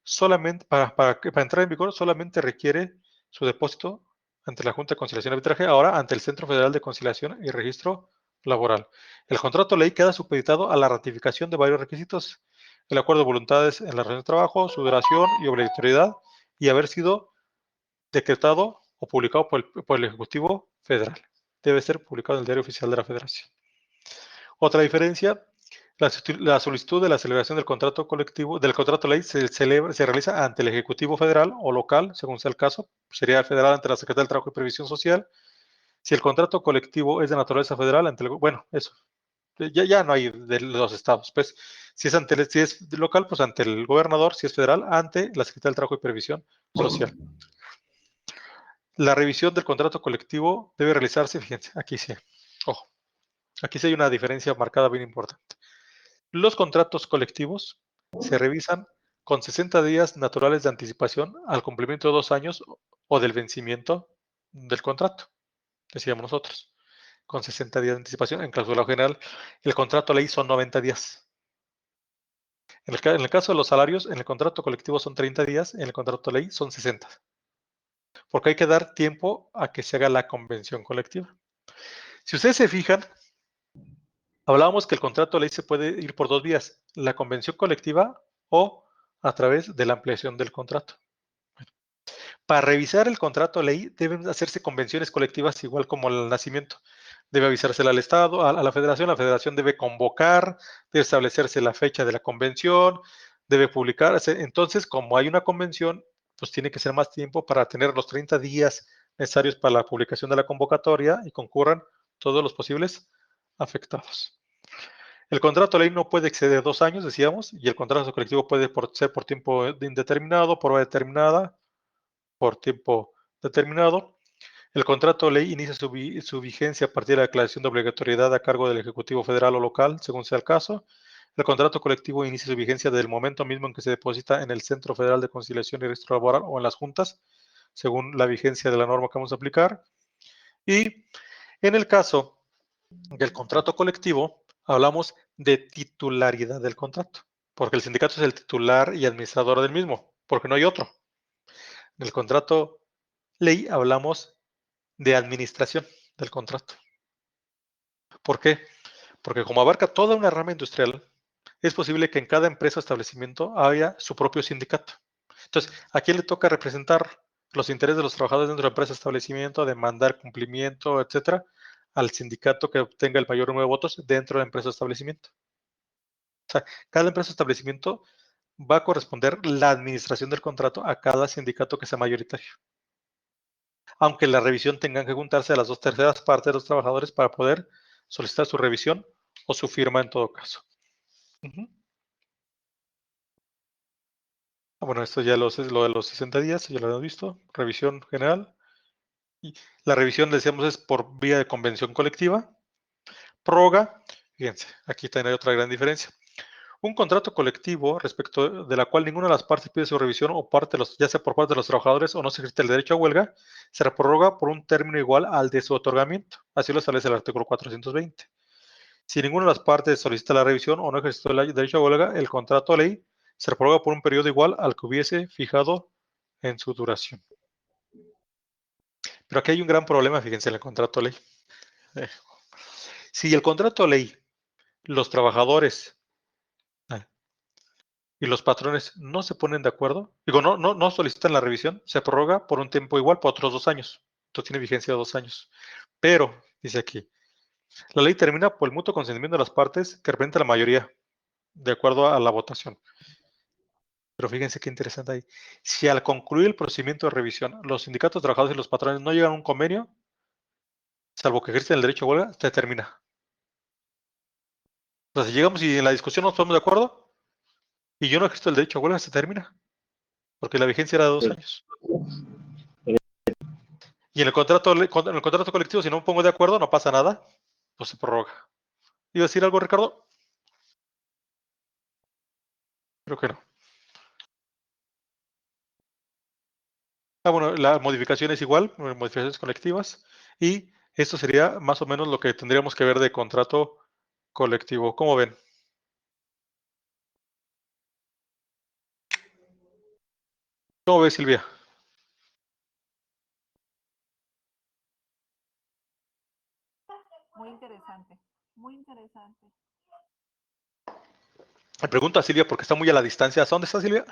solamente, para entrar en vigor solamente requiere su depósito ante la Junta de Conciliación y Arbitraje, ahora ante el Centro Federal de Conciliación y Registro Laboral. El contrato ley queda supeditado a la ratificación de varios requisitos: el acuerdo de voluntades en la relación de trabajo, su duración y obligatoriedad, y haber sido decretado o publicado por el Ejecutivo Federal. Debe ser publicado en el Diario Oficial de la Federación. Otra diferencia: la solicitud de la celebración del contrato colectivo, del contrato ley, se realiza ante el Ejecutivo Federal o local, según sea el caso. Sería federal ante la Secretaría del Trabajo y Previsión Social. Si el contrato colectivo es de naturaleza federal, eso. Ya no hay de los estados. Pues, si es local, pues ante el gobernador; si es federal, ante la Secretaría del Trabajo y Previsión Social. La revisión del contrato colectivo debe realizarse, fíjense, aquí sí. Ojo, aquí sí hay una diferencia marcada bien importante. Los contratos colectivos se revisan con 60 días naturales de anticipación al cumplimiento de 2 años o del vencimiento del contrato, decíamos nosotros, con 60 días de anticipación. En clausulado general, el contrato ley son 90 días. En el caso de los salarios, en el contrato colectivo son 30 días, en el contrato ley son 60. Porque hay que dar tiempo a que se haga la convención colectiva. Si ustedes se fijan, hablábamos que el contrato ley se puede ir por 2 vías: la convención colectiva o a través de la ampliación del contrato. Para revisar el contrato ley deben hacerse convenciones colectivas igual como el nacimiento. Debe avisársela al Estado, a la Federación debe convocar, debe establecerse la fecha de la convención, debe publicarse. Entonces, como hay una convención, pues tiene que ser más tiempo para tener los 30 días necesarios para la publicación de la convocatoria y concurran todos los posibles afectados. El contrato de ley no puede exceder 2 años, decíamos, y el contrato colectivo puede ser por tiempo indeterminado, por hora determinada, por tiempo determinado. El contrato de ley inicia su vigencia a partir de la declaración de obligatoriedad a cargo del Ejecutivo Federal o local, según sea el caso. El contrato colectivo inicia su vigencia desde el momento mismo en que se deposita en el Centro Federal de Conciliación y Registro Laboral o en las juntas, según la vigencia de la norma que vamos a aplicar. Y en el caso del contrato colectivo, hablamos de titularidad del contrato, porque el sindicato es el titular y administrador del mismo, porque no hay otro. En el contrato ley hablamos de administración del contrato. ¿Por qué? Porque como abarca toda una rama industrial, es posible que en cada empresa o establecimiento haya su propio sindicato. Entonces, ¿a quién le toca representar los intereses de los trabajadores dentro de la empresa o establecimiento, demandar cumplimiento, etcétera, al sindicato que obtenga el mayor número de votos dentro de la empresa o establecimiento? O sea, cada empresa o establecimiento va a corresponder la administración del contrato a cada sindicato que sea mayoritario. Aunque la revisión tengan que juntarse a las 2/3 partes de los trabajadores para poder solicitar su revisión o su firma en todo caso. Bueno, esto ya lo de los 60 días, ya lo hemos visto. Revisión general. Y la revisión, decíamos, es por vía de convención colectiva. Prórroga, fíjense, aquí también hay otra gran diferencia. Un contrato colectivo respecto de la cual ninguna de las partes pide su revisión o ya sea por parte de los trabajadores o no se ejerce el derecho a huelga, se prorroga por un término igual al de su otorgamiento. Así lo establece el artículo 420. Si ninguna de las partes solicita la revisión o no ejerce el derecho a huelga, el contrato de ley se prorroga por un periodo igual al que hubiese fijado en su duración. Pero aquí hay un gran problema, fíjense, en el contrato de ley. Si el contrato de ley, los trabajadores y los patrones no se ponen de acuerdo, no solicitan la revisión, se prorroga por un tiempo igual por otros 2 años. Esto tiene vigencia de 2 años. Pero, dice aquí, la ley termina por el mutuo consentimiento de las partes que representa la mayoría, de acuerdo a la votación. Pero fíjense qué interesante ahí. Si al concluir el procedimiento de revisión, los sindicatos, trabajadores y los patrones no llegan a un convenio, salvo que ejercen el derecho a huelga, se termina. O sea, si llegamos y en la discusión nos ponemos de acuerdo y yo no ejerzo el derecho a huelga, se termina. Porque la vigencia era de 2 años. Y en el contrato colectivo, si no me pongo de acuerdo, no pasa nada, pues se prorroga. ¿Iba a decir algo, Ricardo? Creo que no. Bueno, la modificación es igual, modificaciones colectivas, y esto sería más o menos lo que tendríamos que ver de contrato colectivo. ¿Cómo ven? ¿Cómo ves, Silvia? Muy interesante, muy interesante. Me pregunto a Silvia porque está muy a la distancia. ¿Dónde está Silvia?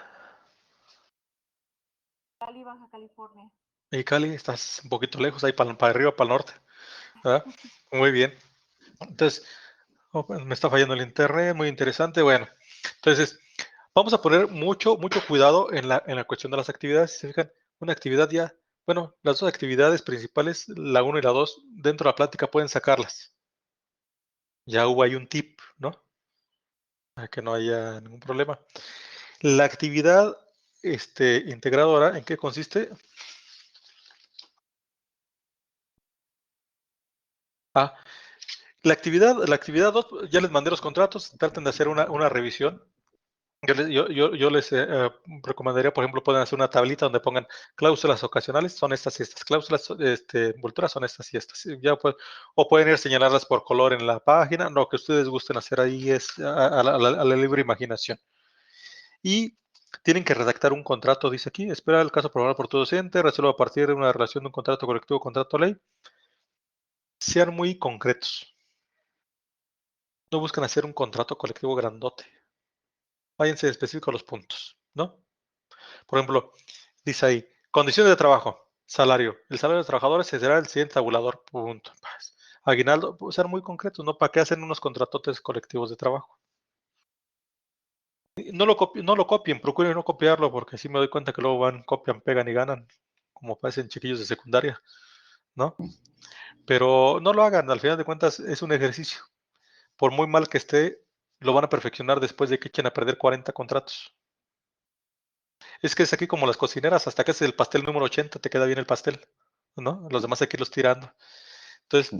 Cali, Baja California. Y Cali, estás un poquito lejos, ahí para arriba, para el norte. ¿Verdad? Muy bien. Entonces, pues, me está fallando el internet, muy interesante. Bueno, entonces, vamos a poner mucho cuidado en la cuestión de las actividades. Si se fijan, una actividad ya, bueno, las 2 actividades principales, la 1 y la 2, dentro de la plática pueden sacarlas. Ya hubo ahí un tip, ¿no? Para que no haya ningún problema. La actividad integradora, ¿en qué consiste? Ah, la actividad 2, ya les mandé los contratos, traten de hacer una revisión. Yo les recomendaría, por ejemplo, pueden hacer una tablita donde pongan cláusulas ocasionales, son estas y estas, cláusulas envolturas son estas y estas. O pueden ir a señalarlas por color en la página, lo que ustedes gusten hacer ahí es a la libre imaginación. Y tienen que redactar un contrato, dice aquí, espera el caso aprobado por tu docente, resuelva a partir de una relación de un contrato colectivo o contrato ley. Sean muy concretos. No buscan hacer un contrato colectivo grandote. Váyanse específicos a los puntos, ¿no? Por ejemplo, dice ahí, condiciones de trabajo, salario. El salario de los trabajadores será el siguiente tabulador, punto. Aguinaldo, ser muy concretos, ¿no? ¿Para qué hacen unos contratotes colectivos de trabajo? No lo copien, procuren no copiarlo, porque sí me doy cuenta que luego van, copian, pegan y ganan, como parecen chiquillos de secundaria, ¿no? Pero no lo hagan, al final de cuentas es un ejercicio. Por muy mal que esté, lo van a perfeccionar después de que echen a perder 40 contratos. Es que es aquí como las cocineras, hasta que haces el pastel número 80 te queda bien el pastel, ¿no? Los demás hay que irlos tirando. Entonces,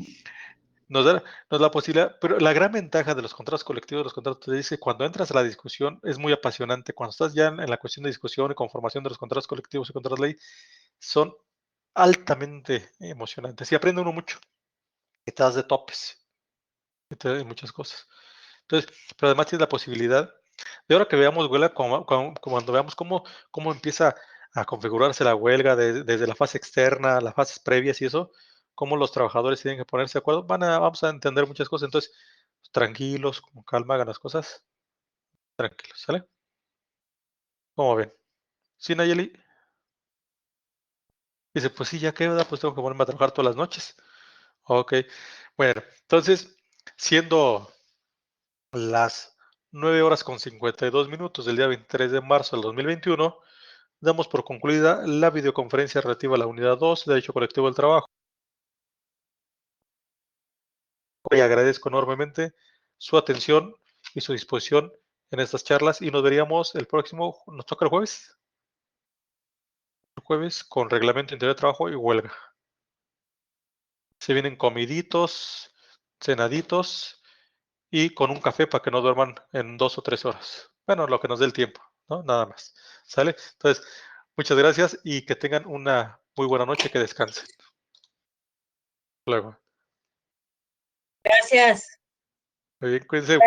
nos da la posibilidad, pero la gran ventaja de los contratos colectivos, de los contratos es que cuando entras a la discusión es muy apasionante. Cuando estás ya en la cuestión de discusión y conformación de los contratos colectivos y contratos de ley, son altamente emocionantes y aprende uno mucho. Y te das de topes, y te da muchas cosas. Entonces, pero además tienes la posibilidad de ahora que veamos huelga, cuando veamos cómo empieza a configurarse la huelga desde la fase externa, las fases previas y eso, cómo los trabajadores tienen que ponerse de acuerdo, vamos a entender muchas cosas. Entonces, tranquilos, con calma, hagan las cosas, tranquilos, ¿sale? ¿Cómo ven? ¿Sí, Nayeli? Dice, pues sí, ya queda, pues tengo que ponerme a trabajar todas las noches. Ok, bueno, entonces, siendo las 9:52 del día 23 de marzo del 2021, damos por concluida la videoconferencia relativa a la unidad 2 de Derecho Colectivo del Trabajo. Y agradezco enormemente su atención y su disposición en estas charlas y nos veríamos el próximo, nos toca el jueves con reglamento interior de trabajo y huelga. Se vienen comiditos, cenaditos y con un café para que no duerman en 2 o 3 horas. Bueno, lo que nos dé el tiempo, ¿no? Nada más. ¿Sale? Entonces, muchas gracias y que tengan una muy buena noche, que descansen. Luego. Gracias. Muy bien, cuídense.